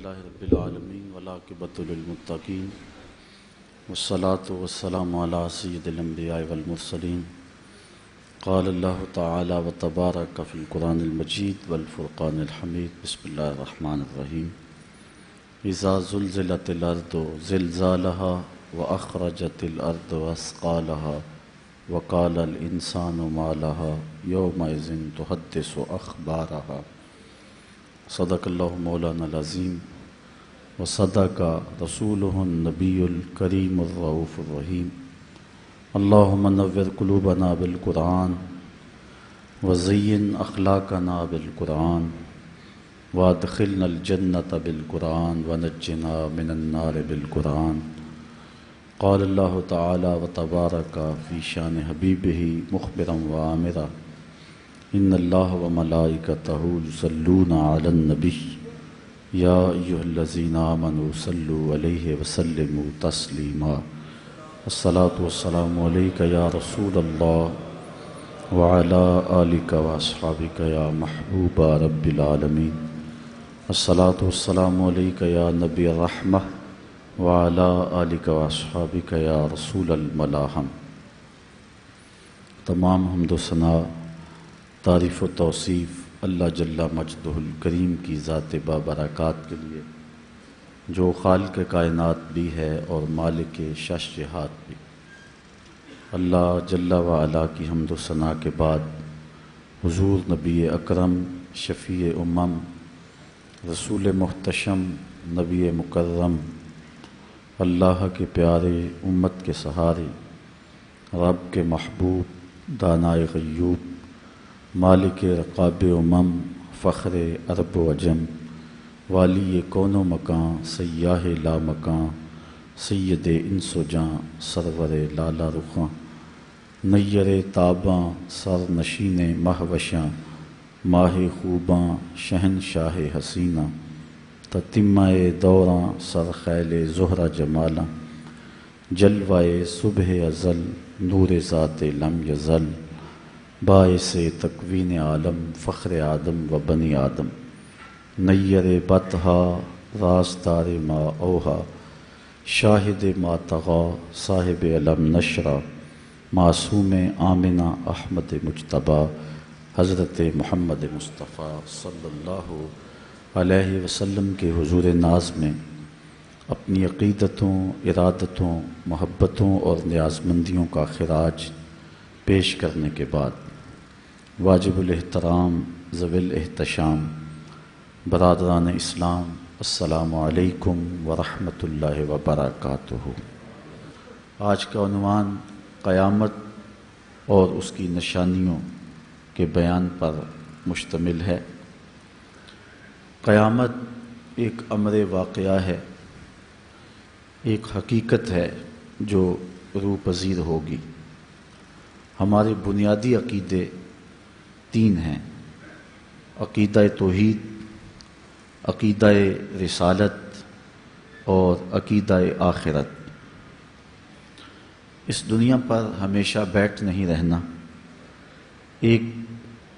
للہ رب العالمین والعاقبۃ للمتقین والصلاۃ والسلام علی سید الانبیاء والمرسلین قال اللہ تعالی وتبارک فی القرآن المجید والفرقان الحمید بسم اللہ الرحمن الرحیم اذا زلزلت الارض زلزالها واخرجت الارض اثقالها وقال الانسان ما لها یومئذ تحدث اخبارها صدق اللہ مولانا العظیم وصدق رسولہ النبی الکریم الرؤوف الرحیم اللہم نور قلوبنا بالقرآن وزین اخلاقنا بالقرآن وادخلنا الجنۃ بالقرآن ونجنا من النار بالقرآن قال اللہ تعالی وتبارک فی شان حبیبہ مخبرا وآمرا ان اللہ وملائکتہ یصلون علی النبی یا ایھا الذین آمنوا صلوا علیہ وسلموا تسلیما الصلاۃ والسلام علیک یا رسول اللہ وعلی آلک واصحابک یا محبوب رب العالمین الصلاۃ والسلام علیک یا نبی الرحمہ وعلی آلک واصحابک یا رسول الملاحم۔ تمام حمد و ثنا تعریف و توصیف اللہ جل مجدہ الکریم کی ذات بابرکات کے لیے جو خالق کائنات بھی ہے اور مالک شش جہات بھی۔ اللہ جل وعلا کی حمد و ثنا کے بعد حضور نبی اکرم شفیع امم رسول محتشم نبی مکرم اللہ کے پیارے امت کے سہارے رب کے محبوب دانائے غیوب مالک رقاب امم فخر عرب و عجم والی کون و مکان سیاہ لا مکان سید انس و جاں سرور لالا رخاں نیر تاباں سر نشین مہوشاں ماہ خوباں شہنشاہ حسینہ تتمہ دوراں سر خیل زہرہ جمالاں جلوائے صبح ازل نور ذات لم یزل باعث تکوین عالم فخر آدم و بنی آدم نیر بطہا راستار ما اوہا شاہد ما طغا صاحب علم نشرہ معصوم آمنہ احمد مجتبیٰ حضرت محمد مصطفیٰ صلی اللہ علیہ وسلم کے حضور ناز میں اپنی عقیدتوں ارادتوں محبتوں اور نیازمندیوں کا خراج پیش کرنے کے بعد واجب الاحترام ذوی الاحتشام برادران اسلام السلام علیکم ورحمۃ اللہ وبرکاتہ۔ آج کا عنوان قیامت اور اس کی نشانیوں کے بیان پر مشتمل ہے۔ قیامت ایک امر واقعہ ہے، ایک حقیقت ہے جو روح پذیر ہوگی۔ ہمارے بنیادی عقیدے تین ہیں: عقیدہ توحید، عقیدہ رسالت اور عقیدہ آخرت۔ اس دنیا پر ہمیشہ بیٹھ نہیں رہنا، ایک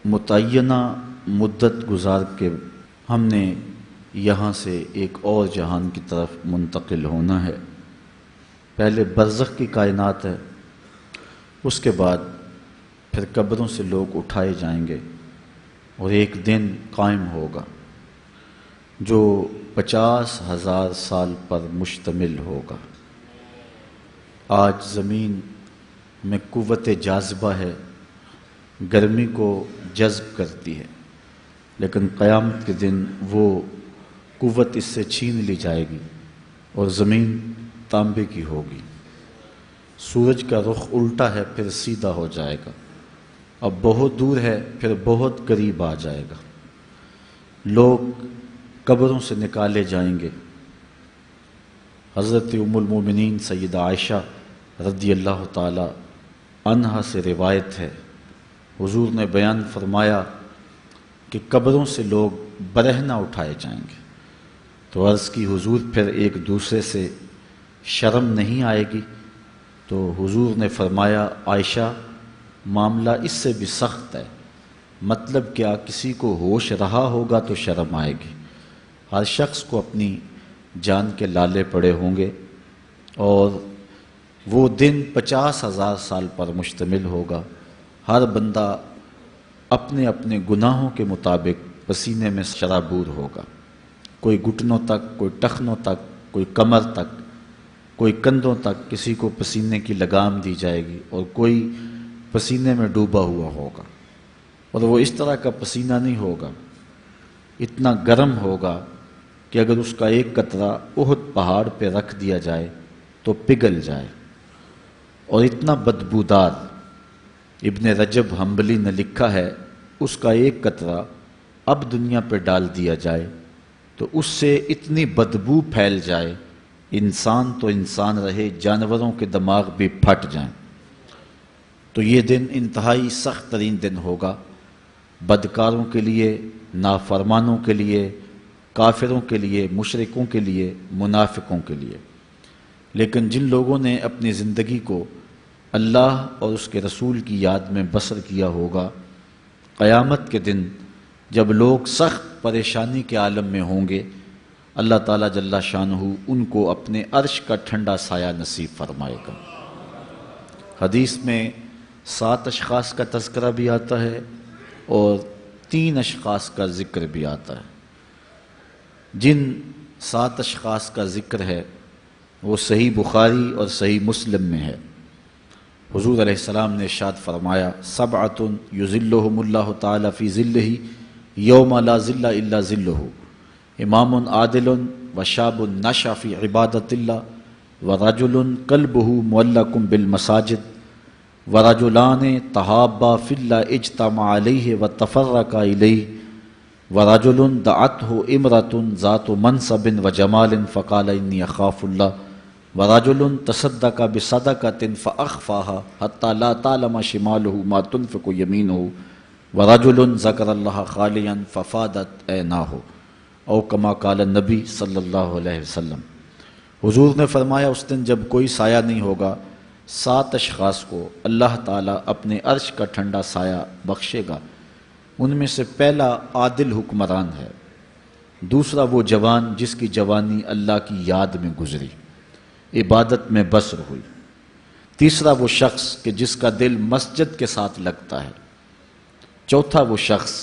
متعینہ مدت گزار کے ہم نے یہاں سے ایک اور جہان کی طرف منتقل ہونا ہے۔ پہلے برزخ کی کائنات ہے، اس کے بعد پھر قبروں سے لوگ اٹھائے جائیں گے اور ایک دن قائم ہوگا جو 50,000 سال پر مشتمل ہوگا۔ آج زمین میں قوت جاذبہ ہے، گرمی کو جذب کرتی ہے، لیکن قیامت کے دن وہ قوت اس سے چھین لی جائے گی اور زمین تانبے کی ہوگی۔ سورج کا رخ الٹا ہے پھر سیدھا ہو جائے گا، اب بہت دور ہے پھر بہت قریب آ جائے گا۔ لوگ قبروں سے نکالے جائیں گے۔ حضرت ام المومنین سیدہ عائشہ رضی اللہ تعالی عنہا سے روایت ہے، حضور نے بیان فرمایا کہ قبروں سے لوگ برہنہ اٹھائے جائیں گے۔ تو عرض کی حضور پھر ایک دوسرے سے شرم نہیں آئے گی؟ تو حضور نے فرمایا عائشہ معاملہ اس سے بھی سخت ہے، مطلب کیا؟ کسی کو ہوش رہا ہوگا تو شرم آئے گی، ہر شخص کو اپنی جان کے لالے پڑے ہوں گے، اور وہ دن 50,000 سال پر مشتمل ہوگا۔ ہر بندہ اپنے اپنے گناہوں کے مطابق پسینے میں شرابور ہوگا، کوئی گھٹنوں تک، کوئی ٹخنوں تک، کوئی کمر تک، کوئی کندھوں تک، کسی کو پسینے کی لگام دی جائے گی اور کوئی پسینے میں ڈوبا ہوا ہوگا، اور وہ اس طرح کا پسینہ نہیں ہوگا، اتنا گرم ہوگا کہ اگر اس کا ایک قطرہ احد پہاڑ پہ رکھ دیا جائے تو پگھل جائے، اور اتنا بدبودار۔ ابن رجب حنبلی نے لکھا ہے اس کا ایک قطرہ اب دنیا پہ ڈال دیا جائے تو اس سے اتنی بدبو پھیل جائے، انسان تو انسان رہے، جانوروں کے دماغ بھی پھٹ جائیں۔ تو یہ دن انتہائی سخت ترین دن ہوگا بدکاروں کے لیے، نافرمانوں کے لیے، کافروں کے لیے، مشرکوں کے لیے، منافقوں کے لیے۔ لیکن جن لوگوں نے اپنی زندگی کو اللہ اور اس کے رسول کی یاد میں بسر کیا ہوگا، قیامت کے دن جب لوگ سخت پریشانی کے عالم میں ہوں گے، اللہ تعالیٰ جل شانہ ان کو اپنے عرش کا ٹھنڈا سایہ نصیب فرمائے گا۔ حدیث میں 7 اشخاص کا تذکرہ بھی آتا ہے اور 3 اشخاص کا ذکر بھی آتا ہے۔ جن 7 اشخاص کا ذکر ہے وہ صحیح بخاری اور صحیح مسلم میں ہے۔ حضور علیہ السلام نے ارشاد فرمایا، سبعۃ یظلھم اللہ تعالی فی ظلہ یوم لا ظل الا ظلہ، امام عادل وشاب نشأ فی عبادۃ اللہ ورجل قلبہ معلق بالمساجد ورجلان تحابا فی اللہ اجتمعا علیہ وتفرقا الیہ ورجل دعته امرأة ذات منصب وجمال فقال انی اخاف اللہ ورجل تصدق بصدقة فأخفاها حتى لا تعلم شماله ما تنفق يمينه ورجل ذكر الله خاليا ففادت عيناه، او کما قال النبی صلی اللہ علیہ وسلم۔ حضور نے فرمایا اس دن جب کوئی سایہ نہیں ہوگا، 7 اشخاص کو اللہ تعالیٰ اپنے عرش کا ٹھنڈا سایہ بخشے گا۔ ان میں سے پہلا عادل حکمران ہے، دوسرا وہ جوان جس کی جوانی اللہ کی یاد میں گزری، عبادت میں بسر ہوئی، تیسرا وہ شخص کہ جس کا دل مسجد کے ساتھ لگتا ہے، چوتھا وہ شخص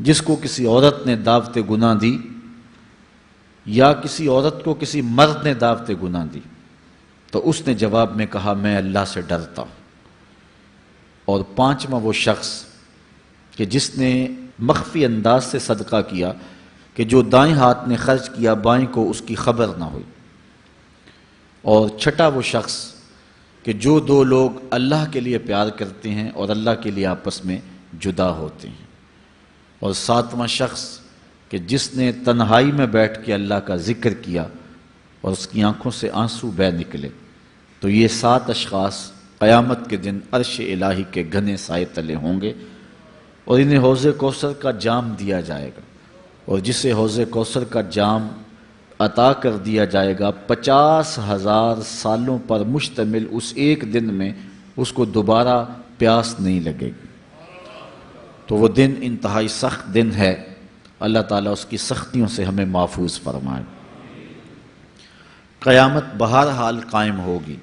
جس کو کسی عورت نے دعوت گناہ دی یا کسی عورت کو کسی مرد نے دعوت گناہ دی تو اس نے جواب میں کہا میں اللہ سے ڈرتا ہوں، اور پانچواں وہ شخص کہ جس نے مخفی انداز سے صدقہ کیا کہ جو دائیں ہاتھ نے خرچ کیا بائیں کو اس کی خبر نہ ہوئی، اور چھٹا وہ شخص کہ جو 2 لوگ اللہ کے لیے پیار کرتے ہیں اور اللہ کے لیے آپس میں جدا ہوتے ہیں، اور 7واں شخص کہ جس نے تنہائی میں بیٹھ کے اللہ کا ذکر کیا اور اس کی آنکھوں سے آنسو بہہ نکلے۔ تو یہ 7 اشخاص قیامت کے دن عرش الہی کے گھنے سائے تلے ہوں گے، اور انہیں حوض کوثر کا جام دیا جائے گا، اور جسے حوض کوثر کا جام عطا کر دیا جائے گا 50,000 سالوں پر مشتمل اس ایک دن میں اس کو دوبارہ پیاس نہیں لگے گی۔ تو وہ دن انتہائی سخت دن ہے، اللہ تعالیٰ اس کی سختیوں سے ہمیں محفوظ فرمائے۔ قیامت بہرحال قائم ہوگی،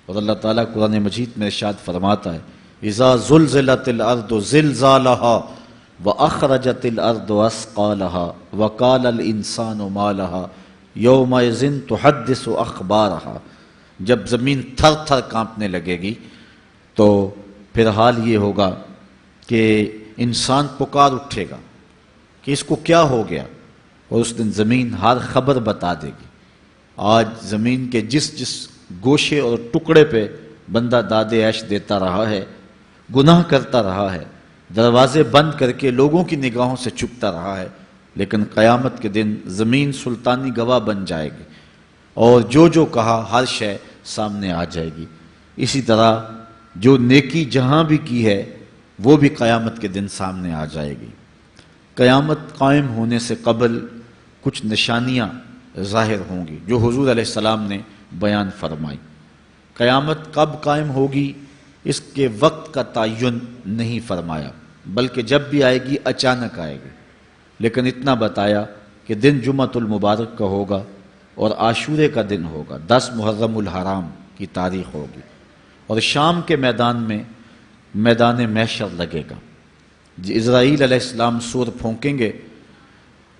اور اللہ تعالیٰ قرآن مجید میں ارشاد فرماتا ہے اذا زلزلت الارض زلزالها وَأَخْرَجَتِ الْأَرْضُ أَثْقَالَهَا وَقَالَ الْإِنسَانُ مَا لَهَا يَوْمَئِذٍ تُحَدِّثُ أَخْبَارَهَا۔ جب زمین تھر تھر کانپنے لگے گی تو پھر حال یہ ہوگا کہ انسان پکار اٹھے گا کہ اس کو کیا ہو گیا، اور اس دن زمین ہر خبر بتا دے گی۔ آج زمین کے جس گوشے اور ٹکڑے پہ بندہ داد عیش دیتا رہا ہے، گناہ کرتا رہا ہے، دروازے بند کر کے لوگوں کی نگاہوں سے چھپتا رہا ہے، لیکن قیامت کے دن زمین سلطانی گواہ بن جائے گی، اور جو کہا ہر شے سامنے آ جائے گی۔ اسی طرح جو نیکی جہاں بھی کی ہے وہ بھی قیامت کے دن سامنے آ جائے گی۔ قیامت قائم ہونے سے قبل کچھ نشانیاں ظاہر ہوں گی جو حضور علیہ السلام نے بیان فرمائی۔ قیامت کب قائم ہوگی اس کے وقت کا تعین نہیں فرمایا، بلکہ جب بھی آئے گی اچانک آئے گی، لیکن اتنا بتایا کہ دن جمعۃ المبارک کا ہوگا اور عاشورے کا دن ہوگا، 10 محرم الحرام کی تاریخ ہوگی، اور شام کے میدان میں میدان محشر لگے گا۔ اسرائیل علیہ السلام سور پھونکیں گے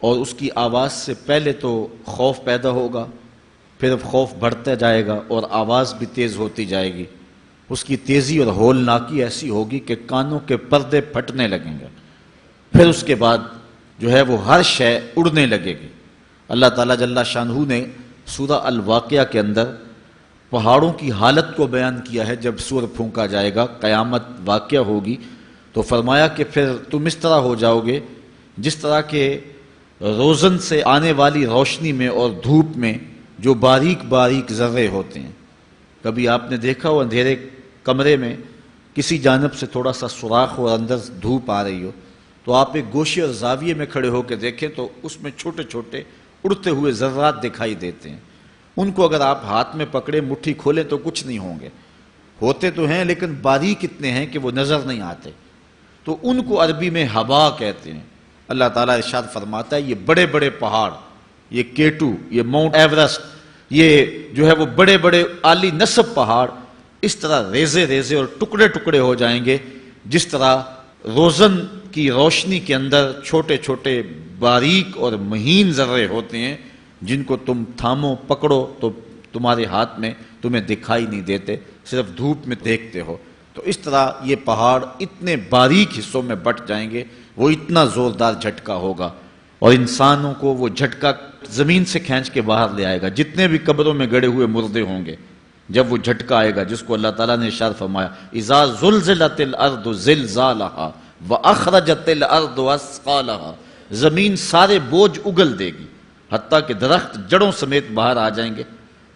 اور اس کی آواز سے پہلے تو خوف پیدا ہوگا، پھر خوف بڑھتا جائے گا اور آواز بھی تیز ہوتی جائے گی۔ اس کی تیزی اور ہولناکی ایسی ہوگی کہ کانوں کے پردے پھٹنے لگیں گے۔ پھر اس کے بعد جو ہے وہ ہر شے اڑنے لگے گی۔ اللہ تعالیٰ جل شانہ نے سورہ الواقعہ کے اندر پہاڑوں کی حالت کو بیان کیا ہے۔ جب سور پھونکا جائے گا، قیامت واقعہ ہوگی، تو فرمایا کہ پھر تم اس طرح ہو جاؤ گے جس طرح کہ روزن سے آنے والی روشنی میں اور دھوپ میں جو باریک باریک ذرے ہوتے ہیں۔ کبھی آپ نے دیکھا ہو اندھیرے کمرے میں کسی جانب سے تھوڑا سا سوراخ اور اندر دھوپ آ رہی ہو، تو آپ ایک گوشے اور زاویے میں کھڑے ہو کے دیکھیں تو اس میں چھوٹے چھوٹے اڑتے ہوئے ذرات دکھائی دیتے ہیں۔ ان کو اگر آپ ہاتھ میں پکڑے مٹھی کھولیں تو کچھ نہیں ہوں گے، ہوتے تو ہیں لیکن باریک اتنے ہیں کہ وہ نظر نہیں آتے، تو ان کو عربی میں ہبا کہتے ہیں۔ اللہ تعالیٰ ارشاد فرماتا ہے یہ بڑے بڑے پہاڑ، یہ کیٹو، یہ ماؤنٹ ایورسٹ، یہ جو ہے وہ بڑے بڑے عالی نصب پہاڑ اس طرح ریزے ریزے اور ٹکڑے ٹکڑے ہو جائیں گے جس طرح روزن کی روشنی کے اندر چھوٹے چھوٹے باریک اور مہین ذرے ہوتے ہیں، جن کو تم تھامو پکڑو تو تمہارے ہاتھ میں تمہیں دکھائی نہیں دیتے، صرف دھوپ میں دیکھتے ہو۔ تو اس طرح یہ پہاڑ اتنے باریک حصوں میں بٹ جائیں گے، وہ اتنا زوردار جھٹکا ہوگا، اور انسانوں کو وہ جھٹکا زمین سے کھینچ کے باہر لے آئے گا۔ جتنے بھی قبروں میں گڑے ہوئے مردے ہوں گے، جب وہ جھٹکا آئے گا جس کو اللہ تعالیٰ نے ارشاد فرمایا اذا زلزلت الارض زلزالها واخرجت الارض اثقالها، زمین سارے بوجھ اگل دے گی، حتیٰ کہ درخت جڑوں سمیت باہر آ جائیں گے،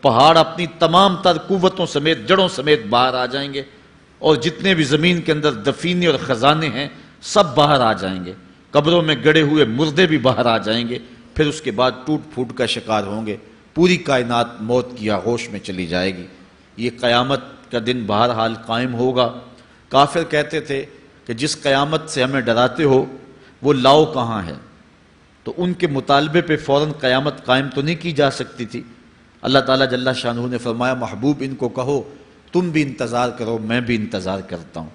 پہاڑ اپنی تمام تر قوتوں سمیت جڑوں سمیت باہر آ جائیں گے، اور جتنے بھی زمین کے اندر دفینے اور خزانے ہیں سب باہر آ جائیں گے، قبروں میں گڑے ہوئے مردے بھی باہر آ جائیں گے۔ پھر اس کے بعد ٹوٹ پھوٹ کا شکار ہوں گے، پوری کائنات موت کی آغوش میں چلی جائے گی۔ یہ قیامت کا دن بہرحال قائم ہوگا۔ کافر کہتے تھے کہ جس قیامت سے ہمیں ڈراتے ہو وہ لاؤ کہاں ہے، تو ان کے مطالبے پہ فوراً قیامت قائم تو نہیں کی جا سکتی تھی۔ اللہ تعالیٰ جل شانہ نے فرمایا محبوب ان کو کہو تم بھی انتظار کرو، میں بھی انتظار کرتا ہوں،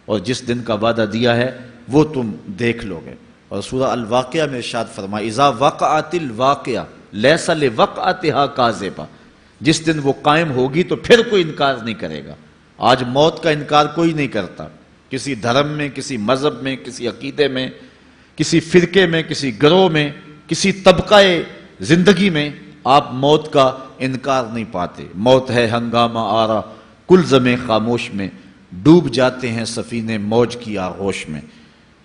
اور جس دن کا وعدہ دیا ہے وہ تم دیکھ لو گے۔ اور سورہ الواقعہ میں ارشاد فرمایا اذا وقعت الواقعہ لیس لوقعتها کاذبہ، جس دن وہ قائم ہوگی تو پھر کوئی انکار نہیں کرے گا۔ آج موت کا انکار کوئی نہیں کرتا، کسی دھرم میں، کسی مذہب میں، کسی عقیدے میں، کسی فرقے میں، کسی گروہ میں، کسی طبقہ زندگی میں آپ موت کا انکار نہیں پاتے۔ موت ہے ہنگامہ آرا کل زمیں خاموش میں، ڈوب جاتے ہیں سفینے موج کی آغوش میں۔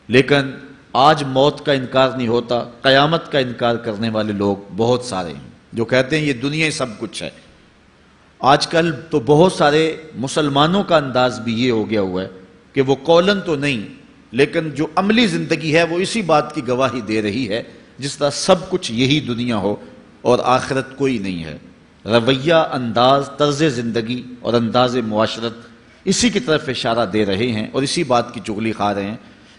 لیکن آج موت کا انکار نہیں ہوتا، قیامت کا انکار کرنے والے لوگ بہت سارے ہیں جو کہتے ہیں یہ دنیا ہی سب کچھ ہے۔ آج کل تو بہت سارے مسلمانوں کا انداز بھی یہ ہو گیا ہوا ہے کہ وہ قولاً تو نہیں لیکن جو عملی زندگی ہے وہ اسی بات کی گواہی دے رہی ہے جس طرح سب کچھ یہی دنیا ہو اور آخرت کوئی نہیں ہے۔ رویہ، انداز، طرز زندگی اور انداز معاشرت اسی کی طرف اشارہ دے رہے ہیں اور اسی بات کی چغلی کھا رہے ہیں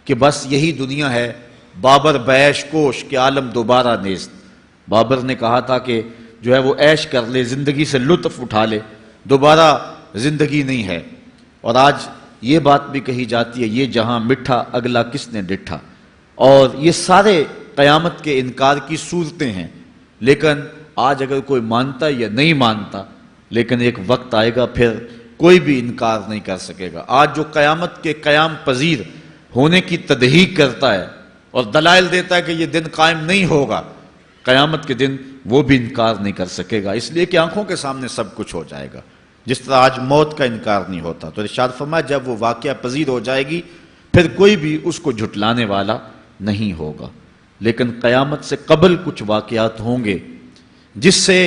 کہ بس یہی دنیا ہے، بابر بیش کوش کہ عالم دوبارہ نیست۔ بابر نے کہا تھا کہ جو ہے وہ عیش کر لے، زندگی سے لطف اٹھا لے، دوبارہ زندگی نہیں ہے۔ اور آج یہ بات بھی کہی جاتی ہے یہ جہاں مٹھا اگلا کس نے ڈٹھا، اور یہ سارے قیامت کے انکار کی صورتیں ہیں۔ لیکن آج اگر کوئی مانتا یا نہیں مانتا، لیکن ایک وقت آئے گا پھر کوئی بھی انکار نہیں کر سکے گا۔ آج جو قیامت کے قیام پذیر ہونے کی تدہیق کرتا ہے اور دلائل دیتا ہے کہ یہ دن قائم نہیں ہوگا، قیامت کے دن وہ بھی انکار نہیں کر سکے گا، اس لیے کہ آنکھوں کے سامنے سب کچھ ہو جائے گا، جس طرح آج موت کا انکار نہیں ہوتا۔ تو ارشاد فرمایا جب وہ واقعہ پذیر ہو جائے گی پھر کوئی بھی اس کو جھٹلانے والا نہیں ہوگا۔ لیکن قیامت سے قبل کچھ واقعات ہوں گے جس سے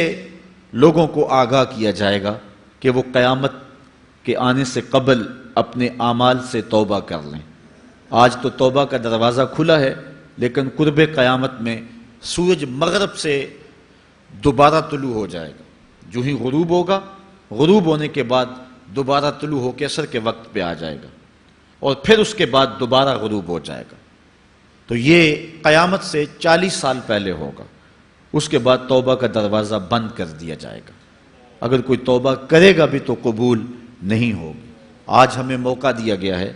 لوگوں کو آگاہ کیا جائے گا کہ وہ قیامت کے آنے سے قبل اپنے اعمال سے توبہ کر لیں۔ آج تو توبہ کا دروازہ کھلا ہے، لیکن قرب قیامت میں سورج مغرب سے دوبارہ طلوع ہو جائے گا، جو ہی غروب ہوگا، غروب ہونے کے بعد دوبارہ طلوع ہو کے عصر کے وقت پہ آ جائے گا، اور پھر اس کے بعد دوبارہ غروب ہو جائے گا۔ تو یہ قیامت سے 40 سال پہلے ہوگا۔ اس کے بعد توبہ کا دروازہ بند کر دیا جائے گا۔ اگر کوئی توبہ کرے گا بھی تو قبول نہیں ہوگی۔ آج ہمیں موقع دیا گیا ہے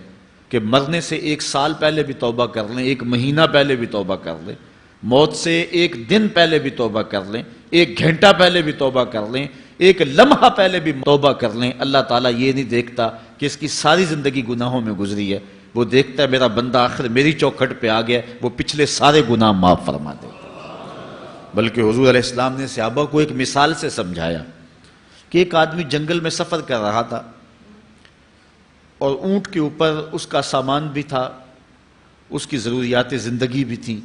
کہ مرنے سے 1 سال پہلے بھی توبہ کر لیں، 1 مہینہ پہلے بھی توبہ کر لیں، موت سے 1 دن پہلے بھی توبہ کر لیں، 1 گھنٹہ پہلے بھی توبہ کر لیں، 1 لمحہ پہلے بھی توبہ کر لیں۔ اللہ تعالیٰ یہ نہیں دیکھتا کہ اس کی ساری زندگی گناہوں میں گزری ہے، وہ دیکھتا ہے میرا بندہ آخر میری چوکھٹ پہ آ گیا، وہ پچھلے سارے گناہ معاف فرما دے۔ بلکہ حضور علیہ السلام نے صحابہ کو ایک مثال سے سمجھایا کہ ایک آدمی جنگل میں سفر کر رہا تھا اور اونٹ کے اوپر اس کا سامان بھی تھا، اس کی ضروریات زندگی بھی تھیں،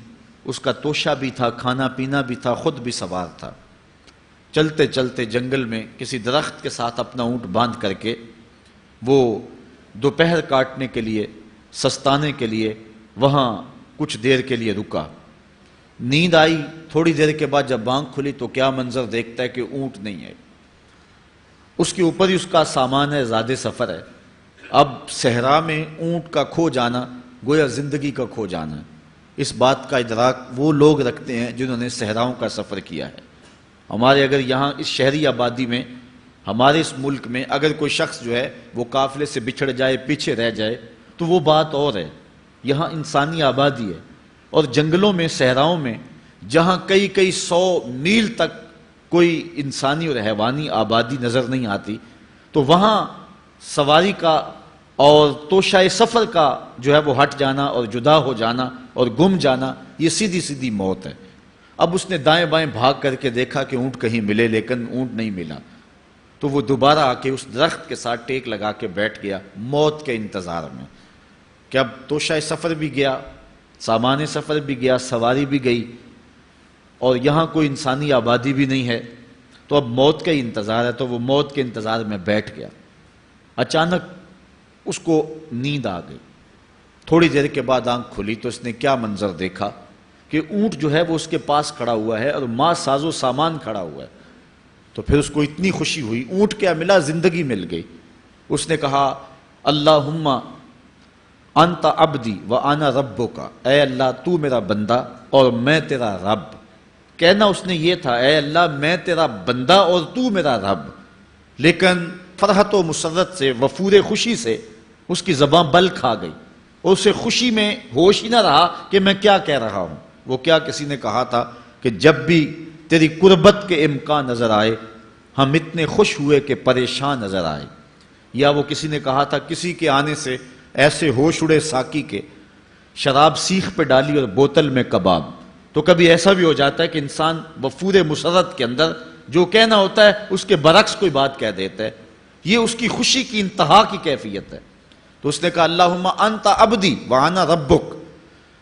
اس کا توشہ بھی تھا، کھانا پینا بھی تھا، خود بھی سوار تھا۔ چلتے چلتے جنگل میں کسی درخت کے ساتھ اپنا اونٹ باندھ کر کے وہ دوپہر کاٹنے کے لیے، سستانے کے لیے وہاں کچھ دیر کے لیے رکا۔ نیند آئی، تھوڑی دیر کے بعد جب آنکھ کھلی تو کیا منظر دیکھتا ہے کہ اونٹ نہیں ہے، اس کے اوپر ہی اس کا سامان ہے، زیادہ سفر ہے۔ اب صحرا میں اونٹ کا کھو جانا گویا زندگی کا کھو جانا ہے۔ اس بات کا ادراک وہ لوگ رکھتے ہیں جنہوں نے صحراؤں کا سفر کیا ہے۔ ہمارے اگر یہاں اس شہری آبادی میں، ہمارے اس ملک میں اگر کوئی شخص جو ہے وہ قافلے سے بچھڑ جائے، پیچھے رہ جائے تو وہ بات اور ہے۔ یہاں انسانی آبادی ہے، اور جنگلوں میں، صحراؤں میں جہاں کئی کئی 100 میل تک کوئی انسانی اور حیوانی آبادی نظر نہیں آتی، تو وہاں سواری کا اور توشہ سفر کا جو ہے وہ ہٹ جانا اور جدا ہو جانا اور گم جانا، یہ سیدھی سیدھی موت ہے۔ اب اس نے دائیں بائیں بھاگ کر کے دیکھا کہ اونٹ کہیں ملے، لیکن اونٹ نہیں ملا، تو وہ دوبارہ آ کے اس درخت کے ساتھ ٹیک لگا کے بیٹھ گیا موت کے انتظار میں کہ اب توشہ سفر بھی گیا، سامان سفر بھی گیا، سواری بھی گئی، اور یہاں کوئی انسانی آبادی بھی نہیں ہے، تو اب موت کا ہی انتظار ہے۔ تو وہ موت کے انتظار میں بیٹھ گیا۔ اچانک اس کو نیند آ گئی، تھوڑی دیر کے بعد آنکھ کھلی تو اس نے کیا منظر دیکھا کہ اونٹ جو ہے وہ اس کے پاس کھڑا ہوا ہے اور ماں ساز و سامان کھڑا ہوا ہے۔ تو پھر اس کو اتنی خوشی ہوئی، اونٹ کیا ملا، زندگی مل گئی۔ اس نے کہا اللہم انت عبدی وانا ربک، اے اللہ تو میرا بندہ اور میں تیرا رب۔ کہنا اس نے یہ تھا اے اللہ میں تیرا بندہ اور تو میرا رب، لیکن فرحت و مسرت سے، وفور خوشی سے اس کی زبان بل کھا گئی، اور اسے خوشی میں ہوش ہی نہ رہا کہ میں کیا کہہ رہا ہوں۔ وہ کیا کسی نے کہا تھا کہ جب بھی تیری قربت کے امکان نظر آئے ہم اتنے خوش ہوئے کہ پریشان نظر آئے۔ یا وہ کسی نے کہا تھا کسی کے آنے سے ایسے ہوش اڑے ساقی کے، شراب سیخ پہ ڈالی اور بوتل میں کباب۔ تو کبھی ایسا بھی ہو جاتا ہے کہ انسان وفور مسرت کے اندر جو کہنا ہوتا ہے اس کے برعکس کوئی بات کہہ دیتا ہے، یہ اس کی خوشی کی انتہا کی کیفیت ہے۔ تو اس نے کہا اللہم انت عبدی وانا ربک،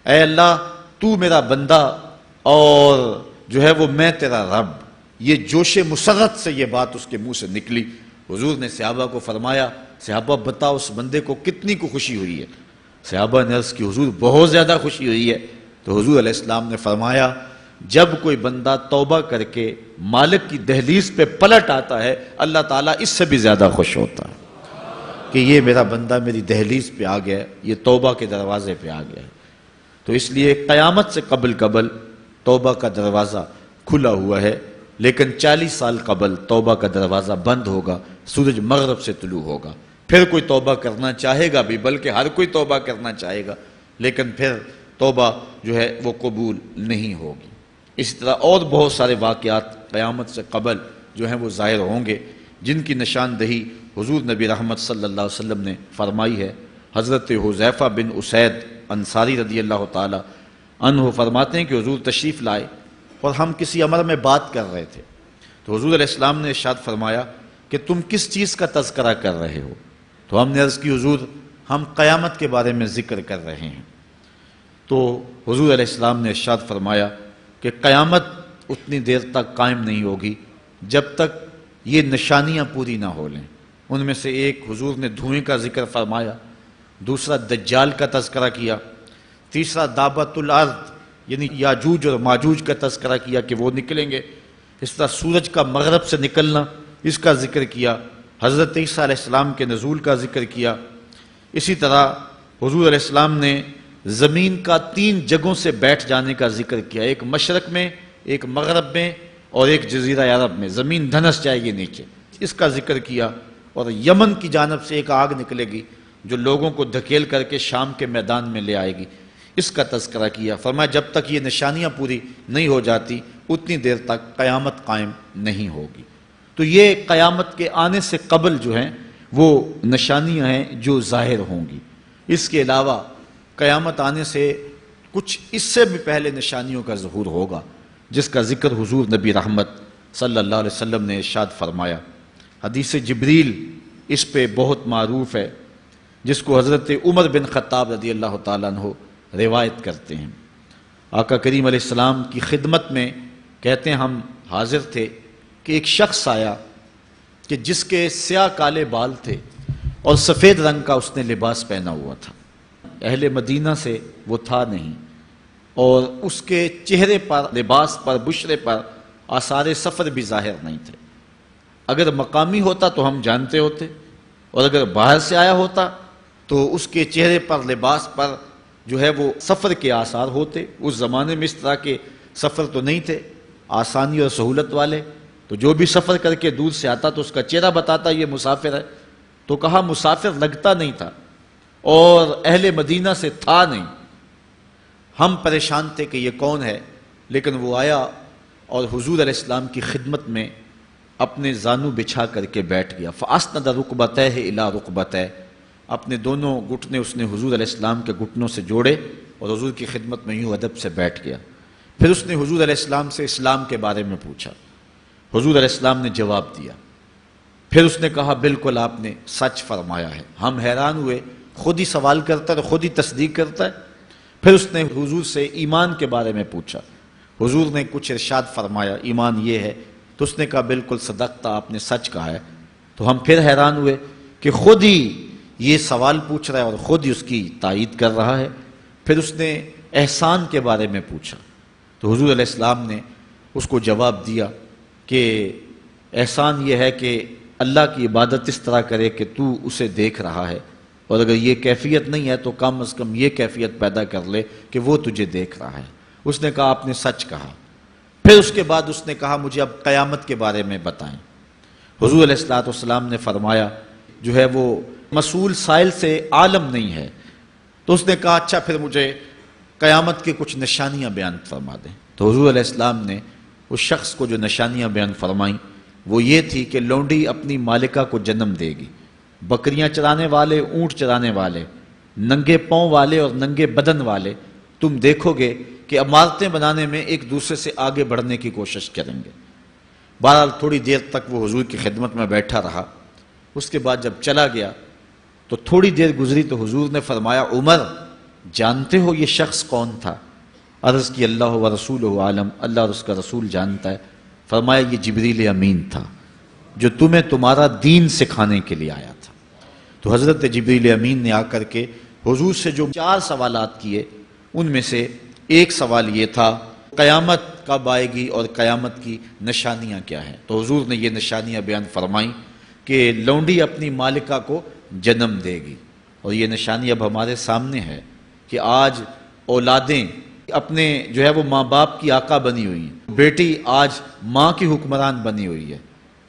اے اللہ تو میرا بندہ اور جو ہے وہ میں تیرا رب۔ یہ جوش مسرت سے یہ بات اس کے منہ سے نکلی۔ حضور نے صحابہ کو فرمایا صحابہ بتاؤ اس بندے کو کتنی کو خوشی ہوئی ہے؟ صحابہ نے عرض کی حضور بہت زیادہ خوشی ہوئی ہے۔ تو حضور علیہ السلام نے فرمایا جب کوئی بندہ توبہ کر کے مالک کی دہلیز پہ پلٹ آتا ہے اللہ تعالیٰ اس سے بھی زیادہ خوش ہوتا ہے کہ یہ میرا بندہ میری دہلیز پہ آ گیا ہے، یہ توبہ کے دروازے پہ آ گیا ہے۔ تو اس لیے قیامت سے قبل توبہ کا دروازہ کھلا ہوا ہے، لیکن 40 سال قبل توبہ کا دروازہ بند ہوگا، سورج مغرب سے طلوع ہوگا۔ پھر کوئی توبہ کرنا چاہے گا بھی، بلکہ ہر کوئی توبہ کرنا چاہے گا، لیکن پھر توبہ جو ہے وہ قبول نہیں ہوگی۔ اسی طرح اور بہت سارے واقعات قیامت سے قبل جو ہیں وہ ظاہر ہوں گے، جن کی نشاندہی حضور نبی رحمت صلی اللہ علیہ وسلم نے فرمائی ہے۔ حضرت حذیفہ بن اسید انصاری رضی اللہ تعالی عنہ فرماتے ہیں کہ حضور تشریف لائے اور ہم کسی امر میں بات کر رہے تھے، تو حضور علیہ السلام نے ارشاد فرمایا کہ تم کس چیز کا تذکرہ کر رہے ہو؟ تو ہم نے عرض کی حضور ہم قیامت کے بارے میں ذکر کر رہے ہیں۔ تو حضور علیہ السلام نے ارشاد فرمایا کہ قیامت اتنی دیر تک قائم نہیں ہوگی جب تک یہ نشانیاں پوری نہ ہو لیں۔ ان میں سے ایک حضور نے دھوئیں کا ذکر فرمایا، دوسرا دجال کا تذکرہ کیا، تیسرا دابت الارض یعنی یاجوج اور ماجوج کا تذکرہ کیا کہ وہ نکلیں گے، اس طرح سورج کا مغرب سے نکلنا اس کا ذکر کیا، حضرت عیسیٰ علیہ السلام کے نزول کا ذکر کیا۔ اسی طرح حضور علیہ السلام نے زمین کا 3 جگہوں سے بیٹھ جانے کا ذکر کیا، ایک مشرق میں، ایک مغرب میں اور ایک جزیرہ عرب میں، زمین دھنس جائے گی نیچے، اس کا ذکر کیا، اور یمن کی جانب سے ایک آگ نکلے گی جو لوگوں کو دھکیل کر کے شام کے میدان میں لے آئے گی، اس کا تذکرہ کیا۔ فرمایا جب تک یہ نشانیاں پوری نہیں ہو جاتی اتنی دیر تک قیامت قائم نہیں ہوگی۔ تو یہ قیامت کے آنے سے قبل جو ہیں وہ نشانیاں ہیں جو ظاہر ہوں گی۔ اس کے علاوہ قیامت آنے سے کچھ اس سے بھی پہلے نشانیوں کا ظہور ہوگا، جس کا ذکر حضور نبی رحمت صلی اللہ علیہ وسلم نے ارشاد فرمایا۔ حدیث جبریل اس پہ بہت معروف ہے، جس کو حضرت عمر بن خطاب رضی اللہ تعالیٰ عنہ روایت کرتے ہیں۔ آقا کریم علیہ السلام کی خدمت میں کہتے ہیں ہم حاضر تھے کہ ایک شخص آیا کہ جس کے سیاہ کالے بال تھے اور سفید رنگ کا اس نے لباس پہنا ہوا تھا، اہل مدینہ سے وہ تھا نہیں، اور اس کے چہرے پر، لباس پر، بشرے پر آثار سفر بھی ظاہر نہیں تھے۔ اگر مقامی ہوتا تو ہم جانتے ہوتے، اور اگر باہر سے آیا ہوتا تو اس کے چہرے پر، لباس پر جو ہے وہ سفر کے آثار ہوتے۔ اس زمانے میں اس طرح کے سفر تو نہیں تھے آسانی اور سہولت والے، تو جو بھی سفر کر کے دور سے آتا تو اس کا چہرہ بتاتا یہ مسافر ہے۔ تو کہا مسافر لگتا نہیں تھا اور اہل مدینہ سے تھا نہیں۔ ہم پریشان تھے کہ یہ کون ہے، لیکن وہ آیا اور حضور علیہ السلام کی خدمت میں اپنے زانو بچھا کر کے بیٹھ گیا۔ فَأَسْنَدَ رُكْبَتَيْهِ إِلَىٰ رُكْبَتَيْهِ، اپنے دونوں گھٹنے اس نے حضور علیہ السلام کے گھٹنوں سے جوڑے اور حضور کی خدمت میں یوں ادب سے بیٹھ گیا۔ پھر اس نے حضور علیہ السلام سے اسلام کے بارے میں پوچھا، حضور علیہ السلام نے جواب دیا۔ پھر اس نے کہا بالکل آپ نے سچ فرمایا ہے۔ ہم حیران ہوئے، خود ہی سوال کرتا ہے اور خود ہی تصدیق کرتا ہے۔ پھر اس نے حضور سے ایمان کے بارے میں پوچھا، حضور نے کچھ ارشاد فرمایا ایمان یہ ہے، تو اس نے کہا بالکل صدقتا، آپ نے سچ کہا ہے۔ تو ہم پھر حیران ہوئے کہ خود ہی یہ سوال پوچھ رہا ہے اور خود ہی اس کی تائید کر رہا ہے۔ پھر اس نے احسان کے بارے میں پوچھا، تو حضور علیہ السلام نے اس کو جواب دیا کہ احسان یہ ہے کہ اللہ کی عبادت اس طرح کرے کہ تو اسے دیکھ رہا ہے، اور اگر یہ کیفیت نہیں ہے تو کم از کم یہ کیفیت پیدا کر لے کہ وہ تجھے دیکھ رہا ہے۔ اس نے کہا آپ نے سچ کہا۔ پھر اس کے بعد اس نے کہا مجھے اب قیامت کے بارے میں بتائیں۔ حضور علیہ السلام نے فرمایا جو ہے وہ مسئول سائل سے عالم نہیں ہے۔ تو اس نے کہا اچھا پھر مجھے قیامت کی کچھ نشانیاں بیان فرما دیں۔ تو حضور علیہ السلام نے اس شخص کو جو نشانیاں بیان فرمائیں وہ یہ تھی کہ لونڈی اپنی مالکہ کو جنم دے گی، بکریاں چرانے والے، اونٹ چرانے والے، ننگے پاؤں والے اور ننگے بدن والے تم دیکھو گے کہ عمارتیں بنانے میں ایک دوسرے سے آگے بڑھنے کی کوشش کریں گے۔ بہرحال تھوڑی دیر تک وہ حضور کی خدمت میں بیٹھا رہا۔ اس کے بعد جب چلا گیا تو تھوڑی دیر گزری تو حضور نے فرمایا عمر جانتے ہو یہ شخص کون تھا؟ عرض کی اللہ و رسولہ عالم، اللہ اور اس کا رسول جانتا ہے۔ فرمایا یہ جبریل امین تھا جو تمہیں تمہارا دین سکھانے کے لیے آیا تھا۔ تو حضرت جبریل امین نے آ کر کے حضور سے جو 4 سوالات کیے ان میں سے ایک سوال یہ تھا قیامت کب آئے گی اور قیامت کی نشانیاں کیا ہیں؟ تو حضور نے یہ نشانیاں بیان فرمائیں کہ لونڈی اپنی مالکہ کو جنم دے گی، اور یہ نشانی اب ہمارے سامنے ہے کہ آج اولادیں اپنے جو ہے وہ ماں باپ کی آقا بنی ہوئی ہیں، بیٹی آج ماں کی حکمران بنی ہوئی ہے۔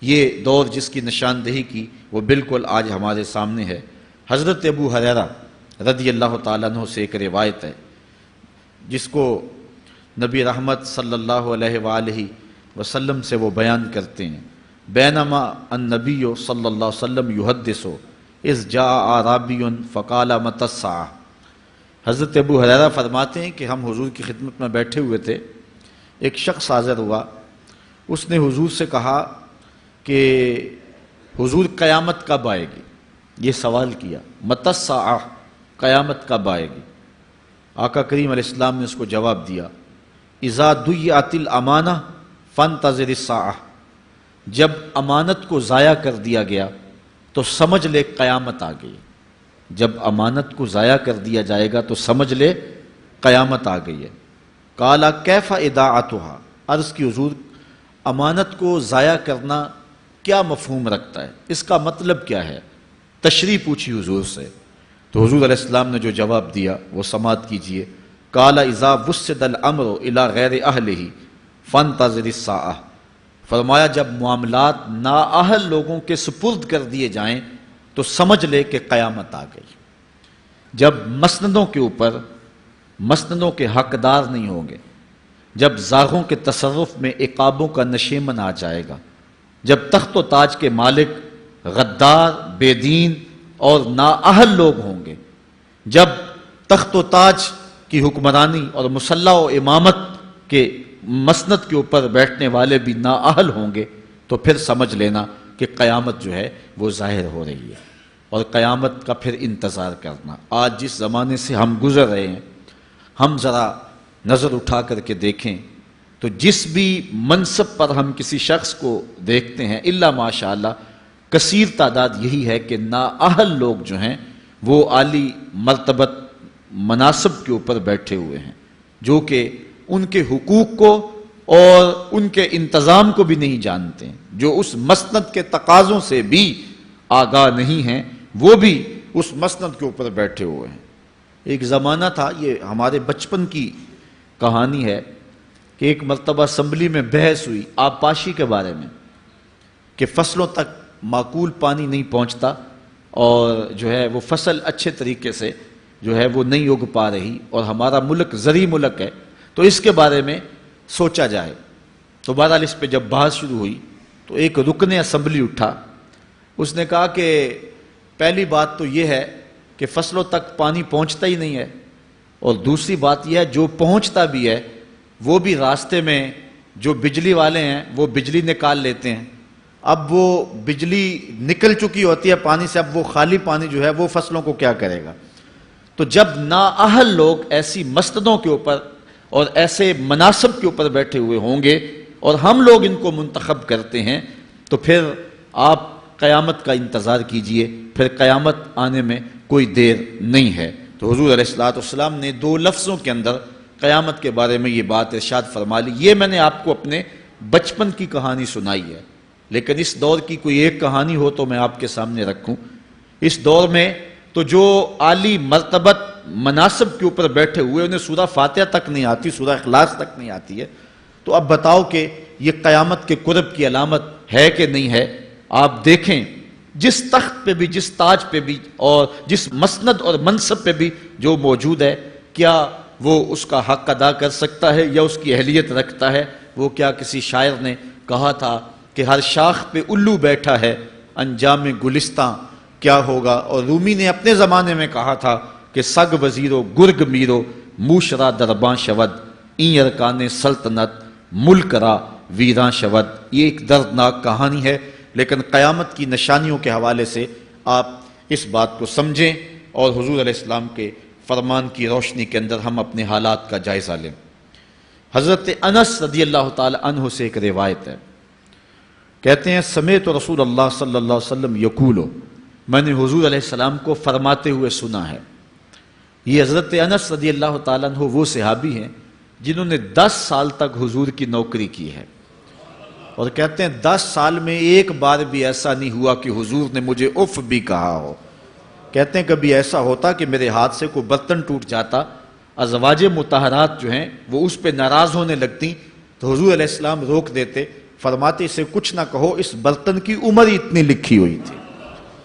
یہ دور جس کی نشاندہی کی وہ بالکل آج ہمارے سامنے ہے۔ حضرت ابو ہریرہ رضی اللہ تعالیٰ عنہ سے ایک روایت ہے جس کو نبی رحمت صلی اللہ علیہ وآلہ وسلم سے وہ بیان کرتے ہیں، بینما النبی صلی اللہ علیہ وسلم یحدث اذ جاء اعرابی فقال متی الساعہ۔ حضرت ابو ہریرہ فرماتے ہیں کہ ہم حضور کی خدمت میں بیٹھے ہوئے تھے، ایک شخص حاضر ہوا، اس نے حضور سے کہا کہ حضور قیامت کب آئے گی؟ یہ سوال کیا، متی الساعہ، قیامت کب آئے گی؟ آقا کریم علیہ السلام نے اس کو جواب دیا، اذا ضیعت الامانہ فانتظر الساعہ، جب امانت کو ضائع کر دیا گیا تو سمجھ لے قیامت آ گئی۔ جب امانت کو ضائع کر دیا جائے گا تو سمجھ لے قیامت آ گئی ہے۔ قالا کیف اضاعتھا، عرض کی حضور امانت کو ضائع کرنا کیا مفہوم رکھتا ہے، اس کا مطلب کیا ہے؟ تشریح پوچھی حضور سے، تو حضور علیہ السلام نے جو جواب دیا وہ سماعت کیجئے۔ قال اذا وسد الامر الى غیر اہلہ فانتظر الساعہ، فرمایا جب معاملات نااہل لوگوں کے سپرد کر دیے جائیں تو سمجھ لے کہ قیامت آ گئی۔ جب مسندوں کے اوپر مسندوں کے حقدار نہیں ہوں گے، جب زاغوں کے تصرف میں عقابوں کا نشیمن آ جائے گا، جب تخت و تاج کے مالک غدار، بے دین اور نااہل لوگ ہوں گے، جب تخت و تاج کی حکمرانی اور مسلح و امامت کے مسند کے اوپر بیٹھنے والے بھی نااہل ہوں گے، تو پھر سمجھ لینا کہ قیامت جو ہے وہ ظاہر ہو رہی ہے، اور قیامت کا پھر انتظار کرنا۔ آج جس زمانے سے ہم گزر رہے ہیں، ہم ذرا نظر اٹھا کر کے دیکھیں تو جس بھی منصب پر ہم کسی شخص کو دیکھتے ہیں، الا ماشاءاللہ کثیر تعداد یہی ہے کہ نااہل لوگ جو ہیں وہ عالی مرتبت مناصب کے اوپر بیٹھے ہوئے ہیں، جو کہ ان کے حقوق کو اور ان کے انتظام کو بھی نہیں جانتے، جو اس مسند کے تقاضوں سے بھی آگاہ نہیں ہیں، وہ بھی اس مسند کے اوپر بیٹھے ہوئے ہیں۔ ایک زمانہ تھا، یہ ہمارے بچپن کی کہانی ہے، کہ ایک مرتبہ اسمبلی میں بحث ہوئی آبپاشی کے بارے میں، کہ فصلوں تک معقول پانی نہیں پہنچتا اور جو ہے وہ فصل اچھے طریقے سے جو ہے وہ نہیں اگ پا رہی، اور ہمارا ملک زرعی ملک ہے، تو اس کے بارے میں سوچا جائے۔ تو بہرحال اس پہ جب بحث شروع ہوئی تو ایک رکن اسمبلی اٹھا، اس نے کہا کہ پہلی بات تو یہ ہے کہ فصلوں تک پانی پہنچتا ہی نہیں ہے، اور دوسری بات یہ ہے جو پہنچتا بھی ہے وہ بھی راستے میں جو بجلی والے ہیں وہ بجلی نکال لیتے ہیں، اب وہ بجلی نکل چکی ہوتی ہے پانی سے، اب وہ خالی پانی جو ہے وہ فصلوں کو کیا کرے گا؟ تو جب نااہل لوگ ایسی مسندوں کے اوپر اور ایسے مناصب کے اوپر بیٹھے ہوئے ہوں گے اور ہم لوگ ان کو منتخب کرتے ہیں، تو پھر آپ قیامت کا انتظار کیجئے، پھر قیامت آنے میں کوئی دیر نہیں ہے۔ تو حضور علیہ الصلوۃ والسلام نے 2 لفظوں کے اندر قیامت کے بارے میں یہ بات ارشاد فرما لی۔ یہ میں نے آپ کو اپنے بچپن کی کہانی سنائی ہے، لیکن اس دور کی کوئی ایک کہانی ہو تو میں آپ کے سامنے رکھوں۔ اس دور میں تو جو عالی مرتبت مناصب کے اوپر بیٹھے ہوئے انہیں سورہ فاتحہ تک نہیں آتی، سورہ اخلاص تک نہیں آتی ہے، تو اب بتاؤ کہ یہ قیامت کے قرب کی علامت ہے کہ نہیں ہے؟ آپ دیکھیں جس تخت پہ بھی، جس تاج پہ بھی، اور جس مسند اور منصب پہ بھی جو موجود ہے، کیا وہ اس کا حق ادا کر سکتا ہے یا اس کی اہلیت رکھتا ہے؟ وہ کیا کسی شاعر نے کہا تھا کہ ہر شاخ پہ الو بیٹھا ہے، انجام گلستاں کیا ہوگا؟ اور رومی نے اپنے زمانے میں کہا تھا کہ سگ وزیرو گرگ میرو موشرا درباں شود، این ارکان سلطنت ملک را ویراں شود۔ یہ ایک دردناک کہانی ہے، لیکن قیامت کی نشانیوں کے حوالے سے آپ اس بات کو سمجھیں اور حضور علیہ السلام کے فرمان کی روشنی کے اندر ہم اپنے حالات کا جائزہ لیں۔ حضرت انس رضی اللہ تعالی عنہ سے ایک روایت ہے، کہتے ہیں سمعت رسول اللہ صلی اللہ علیہ وسلم یقول، میں نے حضور علیہ السلام کو فرماتے ہوئے سنا ہے۔ یہ حضرت انس رضی اللہ تعالیٰ عنہ وہ صحابی ہیں جنہوں نے 10 سال تک حضور کی نوکری کی ہے، اور کہتے ہیں 10 سال میں ایک بار بھی ایسا نہیں ہوا کہ حضور نے مجھے اف بھی کہا ہو۔ کہتے ہیں کبھی ایسا ہوتا کہ میرے ہاتھ سے کوئی برتن ٹوٹ جاتا، ازواج مطہرات جو ہیں وہ اس پہ ناراض ہونے لگتی، تو حضور علیہ السلام روک دیتے، فرماتے اسے کچھ نہ کہو، اس برتن کی عمر ہی اتنی لکھی ہوئی تھی،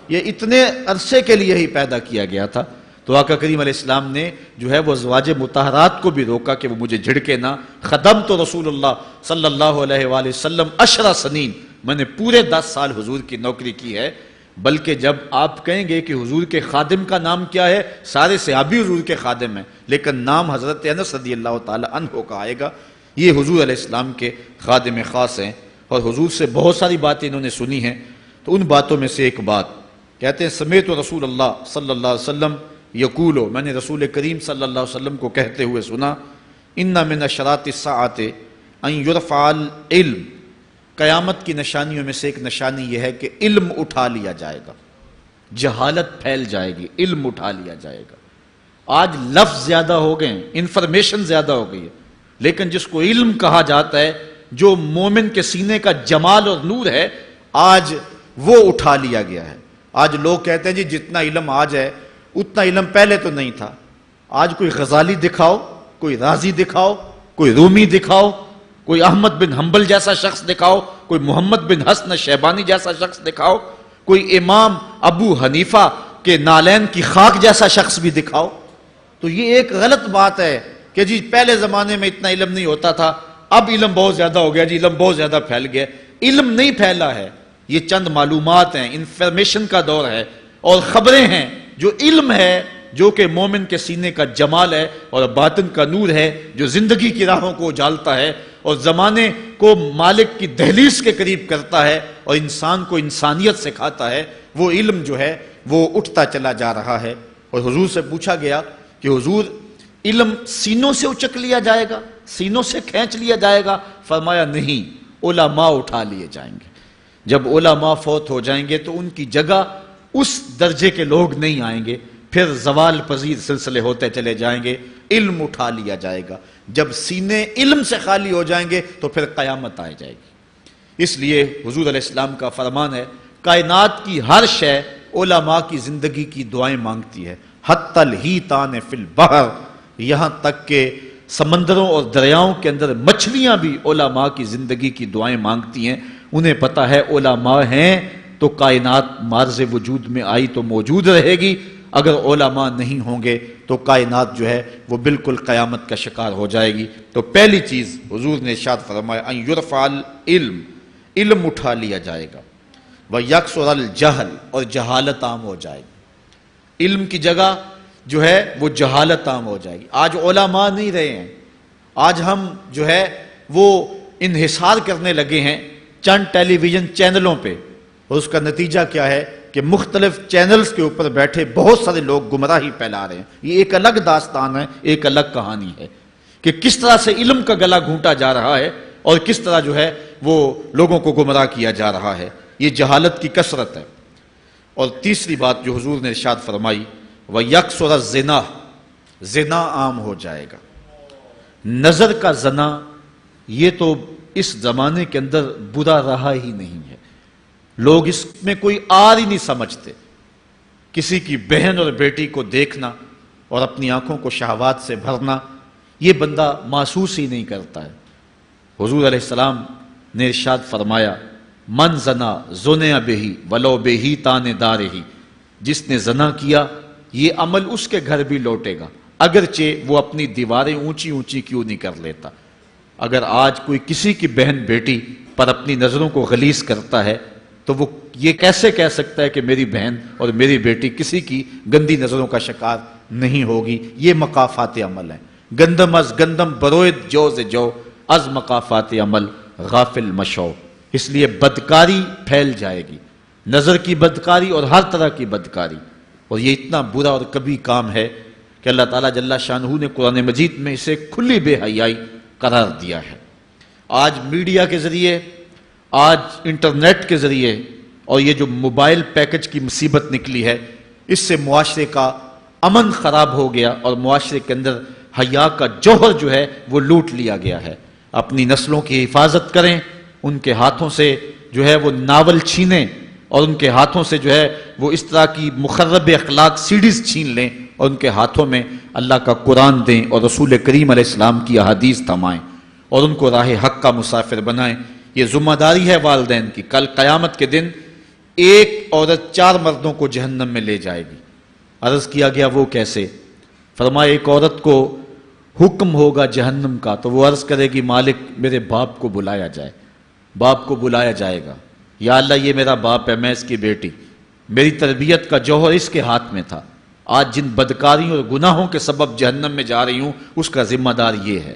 یہ اتنے عرصے کے لیے ہی پیدا کیا گیا تھا۔ تو آقا کریم علیہ السلام نے جو ہے وہ ازواج مطہرات کو بھی روکا کہ وہ مجھے جھڑکے نہ۔ خدمت رسول اللہ صلی اللہ علیہ وآلہ وسلم 10 سنین، میں نے پورے 10 سال حضور کی نوکری کی ہے۔ بلکہ جب آپ کہیں گے کہ حضور کے خادم کا نام کیا ہے، سارے صحابی حضور کے خادم ہیں، لیکن نام حضرت انس رضی اللہ تعالی عنہ کا آئے گا۔ یہ حضور علیہ السلام کے خادم خاص ہیں، اور حضور سے بہت ساری باتیں انہوں نے سنی ہیں۔ تو ان باتوں میں سے ایک بات کہتے ہیں سمیت رسول اللہ صلی اللہ علیہ وسلم یقولو، میں نے رسول کریم صلی اللہ علیہ وسلم کو کہتے ہوئے سنا، ان من اشراط الساعۃ ان یرفع العلم، قیامت کی نشانیوں میں سے ایک نشانی یہ ہے کہ علم اٹھا لیا جائے گا، جہالت پھیل جائے گی، علم اٹھا لیا جائے گا۔ آج لفظ زیادہ ہو گئے ہیں، انفارمیشن زیادہ ہو گئی ہے، لیکن جس کو علم کہا جاتا ہے، جو مومن کے سینے کا جمال اور نور ہے، آج وہ اٹھا لیا گیا ہے۔ آج لوگ کہتے ہیں جی جتنا علم آج ہے اتنا علم پہلے تو نہیں تھا۔ آج کوئی غزالی دکھاؤ، کوئی رازی دکھاؤ، کوئی رومی دکھاؤ، کوئی احمد بن حنبل جیسا شخص دکھاؤ، کوئی محمد بن حسن شیبانی جیسا شخص دکھاؤ، کوئی امام ابو حنیفہ کے نالین کی خاک جیسا شخص بھی دکھاؤ. تو یہ ایک غلط بات ہے کہ جی پہلے زمانے میں اتنا علم نہیں ہوتا تھا، اب علم بہت زیادہ ہو گیا، جی علم بہت زیادہ پھیل گیا. علم نہیں پھیلا ہے، یہ چند معلومات ہیں، انفارمیشن کا دور ہے اور خبریں ہیں. جو علم ہے، جو کہ مومن کے سینے کا جمال ہے اور باطن کا نور ہے، جو زندگی کی راہوں کو اجالتا ہے اور زمانے کو مالک کی دہلیز کے قریب کرتا ہے اور انسان کو انسانیت سکھاتا ہے، وہ علم جو ہے وہ اٹھتا چلا جا رہا ہے. اور حضور سے پوچھا گیا کہ حضور علم سینوں سے اچک لیا جائے گا، سینوں سے کھینچ لیا جائے گا؟ فرمایا نہیں، علماء اٹھا لیے جائیں گے. جب علماء فوت ہو جائیں گے تو ان کی جگہ اس درجے کے لوگ نہیں آئیں گے، پھر زوال پذیر سلسلے ہوتے چلے جائیں گے، علم اٹھا لیا جائے گا. جب سینے علم سے خالی ہو جائیں گے تو پھر قیامت آ جائے گی. اس لیے حضور علیہ السلام کا فرمان ہے، کائنات کی ہر شے علماء کی زندگی کی دعائیں مانگتی ہے. حتی الحیتان فی البحر، یہاں تک کہ سمندروں اور دریاؤں کے اندر مچھلیاں بھی علماء کی زندگی کی دعائیں مانگتی ہیں. انہیں پتا ہے علماء ہیں تو کائنات معرض وجود میں آئی تو موجود رہے گی، اگر علماء نہیں ہوں گے تو کائنات جو ہے وہ بالکل قیامت کا شکار ہو جائے گی. تو پہلی چیز حضور نے ارشاد فرمایا ان یرفع العلم، علم اٹھا لیا جائے گا. ویکثر الجہل، اور جہالت عام ہو جائے گی. علم کی جگہ جو ہے وہ جہالت عام ہو جائے گی. آج علماء نہیں رہے ہیں، آج ہم جو ہے وہ انحصار کرنے لگے ہیں چند ٹیلی ویژن چینلوں پہ، اور اس کا نتیجہ کیا ہے کہ مختلف چینلز کے اوپر بیٹھے بہت سارے لوگ گمراہی پھیلا رہے ہیں. یہ ایک الگ داستان ہے، ایک الگ کہانی ہے کہ کس طرح سے علم کا گلا گھونٹا جا رہا ہے اور کس طرح جو ہے وہ لوگوں کو گمراہ کیا جا رہا ہے. یہ جہالت کی کثرت ہے. اور تیسری بات جو حضور نے ارشاد فرمائی، وَيَكْسُرَ الزِّنَا، زنا عام ہو جائے گا. نظر کا زنا یہ تو اس زمانے کے اندر برا رہا ہی نہیں ہے. لوگ اس میں کوئی آر ہی نہیں سمجھتے. کسی کی بہن اور بیٹی کو دیکھنا اور اپنی آنکھوں کو شہوات سے بھرنا، یہ بندہ محسوس ہی نہیں کرتا ہے. حضور علیہ السلام نے ارشاد فرمایا، من زنا زنیا بہی ولو بہی تان دارہی، جس نے زنا کیا یہ عمل اس کے گھر بھی لوٹے گا، اگرچہ وہ اپنی دیواریں اونچی اونچی کیوں نہیں کر لیتا. اگر آج کوئی کسی کی بہن بیٹی پر اپنی نظروں کو غلیظ کرتا ہے تو وہ یہ کیسے کہہ سکتا ہے کہ میری بہن اور میری بیٹی کسی کی گندی نظروں کا شکار نہیں ہوگی؟ یہ مقافات عمل ہیں. گندم از گندم بروید جو ز جو، از مقافات عمل غافل مشو. اس لیے بدکاری پھیل جائے گی، نظر کی بدکاری اور ہر طرح کی بدکاری. اور یہ اتنا برا اور کبھی کام ہے کہ اللہ تعالیٰ جل شانہ نے قرآن مجید میں اسے کھلی بے حیائی قرار دیا ہے. آج میڈیا کے ذریعے، آج انٹرنیٹ کے ذریعے اور یہ جو موبائل پیکج کی مصیبت نکلی ہے، اس سے معاشرے کا امن خراب ہو گیا اور معاشرے کے اندر حیا کا جوہر جو ہے وہ لوٹ لیا گیا ہے. اپنی نسلوں کی حفاظت کریں، ان کے ہاتھوں سے جو ہے وہ ناول چھینیں اور ان کے ہاتھوں سے جو ہے وہ اس طرح کی مخرب اخلاق سیڈیز چھین لیں اور ان کے ہاتھوں میں اللہ کا قرآن دیں اور رسول کریم علیہ السلام کی احادیث تھمائیں اور ان کو راہ حق کا مسافر بنائیں. یہ ذمہ داری ہے والدین کی. کل قیامت کے دن ایک عورت 4 مردوں کو جہنم میں لے جائے گی. عرض کیا گیا وہ کیسے؟ فرمایا ایک عورت کو حکم ہوگا جہنم کا تو وہ عرض کرے گی مالک میرے باپ کو بلایا جائے. باپ کو بلایا جائے گا، یا اللہ یہ میرا باپ ہے، میں اس کی بیٹی، میری تربیت کا جوہر اس کے ہاتھ میں تھا، آج جن بدکاریوں اور گناہوں کے سبب جہنم میں جا رہی ہوں اس کا ذمہ دار یہ ہے.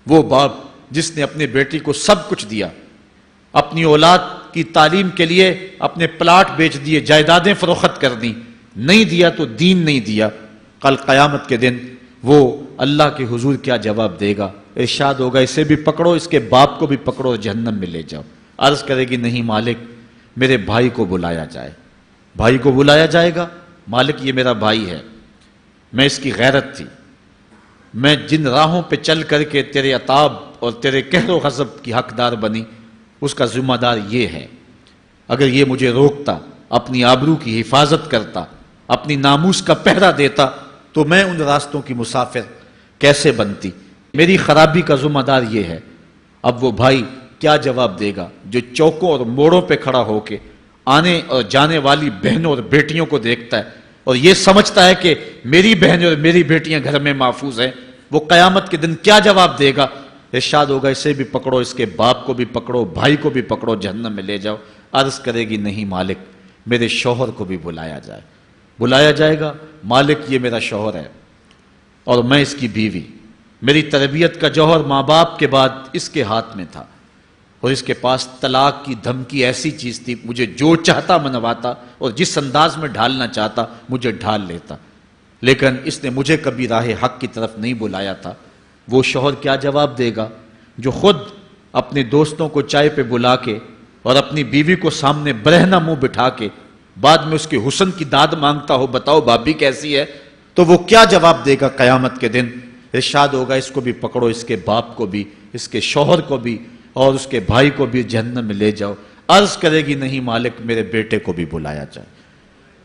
وہ باپ جس نے اپنے بیٹی کو سب کچھ دیا، اپنی اولاد کی تعلیم کے لیے اپنے پلاٹ بیچ دیے، جائیدادیں فروخت کر دیں، نہیں دیا تو دین نہیں دیا. کل قیامت کے دن وہ اللہ کے حضور کیا جواب دے گا؟ ارشاد ہوگا اسے بھی پکڑو، اس کے باپ کو بھی پکڑو اور جہنم میں لے جاؤ. عرض کرے گی نہیں مالک میرے بھائی کو بلایا جائے. بھائی کو بلایا جائے گا، مالک یہ میرا بھائی ہے، میں اس کی غیرت تھی، میں جن راہوں پہ چل کر کے تیرے عتاب اور تیرے قہر و غضب کی حقدار بنی اس کا ذمہ دار یہ ہے. اگر یہ مجھے روکتا، اپنی آبرو کی حفاظت کرتا، اپنی ناموس کا پہرا دیتا تو میں ان راستوں کی مسافر کیسے بنتی؟ میری خرابی کا ذمہ دار یہ ہے. اب وہ بھائی کیا جواب دے گا جو چوکوں اور موڑوں پہ کھڑا ہو کے آنے اور جانے والی بہنوں اور بیٹیوں کو دیکھتا ہے اور یہ سمجھتا ہے کہ میری بہنیں اور میری بیٹیاں گھر میں محفوظ ہیں؟ وہ قیامت کے دن کیا جواب دے گا؟ ارشاد ہوگا اسے بھی پکڑو، اس کے باپ کو بھی پکڑو، بھائی کو بھی پکڑو، جہنم میں لے جاؤ۔ عرض کرے گی نہیں مالک، میرے شوہر کو بھی بلایا جائے۔ بلایا جائے گا، مالک یہ میرا شوہر ہے اور میں اس کی بیوی، میری تربیت کا جوہر ماں باپ کے بعد اس کے ہاتھ میں تھا اور اس کے پاس طلاق کی دھمکی ایسی چیز تھی، مجھے جو چاہتا منواتا اور جس انداز میں ڈھالنا چاہتا مجھے ڈھال لیتا، لیکن اس نے مجھے کبھی راہ حق کی طرف نہیں بلایا تھا۔ وہ شوہر کیا جواب دے گا جو خود اپنے دوستوں کو چائے پہ بلا کے اور اپنی بیوی کو سامنے برہنہ منہ بٹھا کے بعد میں اس کے حسن کی داد مانگتا ہو، بتاؤ بھابی کیسی ہے؟ تو وہ کیا جواب دے گا قیامت کے دن؟ ارشاد ہوگا اس کو بھی پکڑو، اس کے باپ کو بھی، اس کے شوہر کو بھی اور اس کے بھائی کو بھی جہنم میں لے جاؤ۔ عرض کرے گی نہیں مالک، میرے بیٹے کو بھی بلایا جائے۔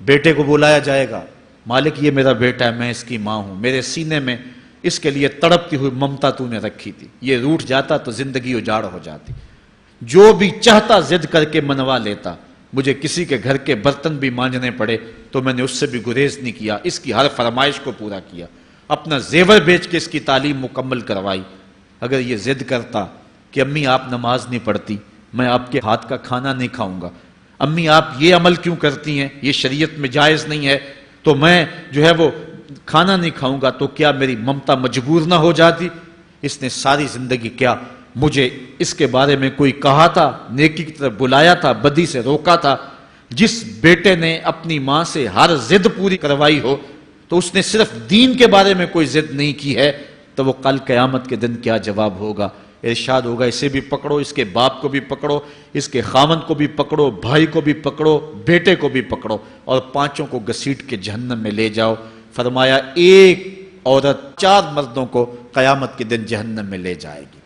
بیٹے کو بلایا جائے گا، مالک یہ میرا بیٹا ہے، میں اس کی ماں ہوں، میرے سینے میں اس کے لیے تڑپتی ہوئی ممتا تو نے رکھی تھی، یہ روٹھ جاتا تو زندگی اجاڑ ہو جاتی، جو بھی چاہتا ضد کر کے منوا لیتا، مجھے کسی کے گھر کے برتن بھی مانجنے پڑے تو میں نے اس سے بھی گریز نہیں کیا، اس کی ہر فرمائش کو پورا کیا، اپنا زیور بیچ کے اس کی تعلیم مکمل کروائی۔ اگر یہ ضد کرتا کہ امی آپ نماز نہیں پڑھتی، میں آپ کے ہاتھ کا کھانا نہیں کھاؤں گا، امی آپ یہ عمل کیوں کرتی ہیں، یہ شریعت میں جائز نہیں ہے، تو میں جو ہے وہ کھانا نہیں کھاؤں گا، تو کیا میری ممتا مجبور نہ ہو جاتی؟ اس نے ساری زندگی کیا مجھے اس کے بارے میں کوئی کہا تھا، نیکی کی طرف بلایا تھا، بدی سے روکا تھا؟ جس بیٹے نے اپنی ماں سے ہر ضد پوری کروائی ہو تو اس نے صرف دین کے بارے میں کوئی ضد نہیں کی ہے، تو وہ کل قیامت کے دن کیا جواب ہوگا؟ ارشاد ہوگا اسے بھی پکڑو، اس کے باپ کو بھی پکڑو، اس کے خاوند کو بھی پکڑو، بھائی کو بھی پکڑو، بیٹے کو بھی پکڑو اور پانچوں کو گھسیٹ کے جہنم میں لے جاؤ۔ فرمایا ایک عورت 4 مردوں کو قیامت کے دن جہنم میں لے جائے گی۔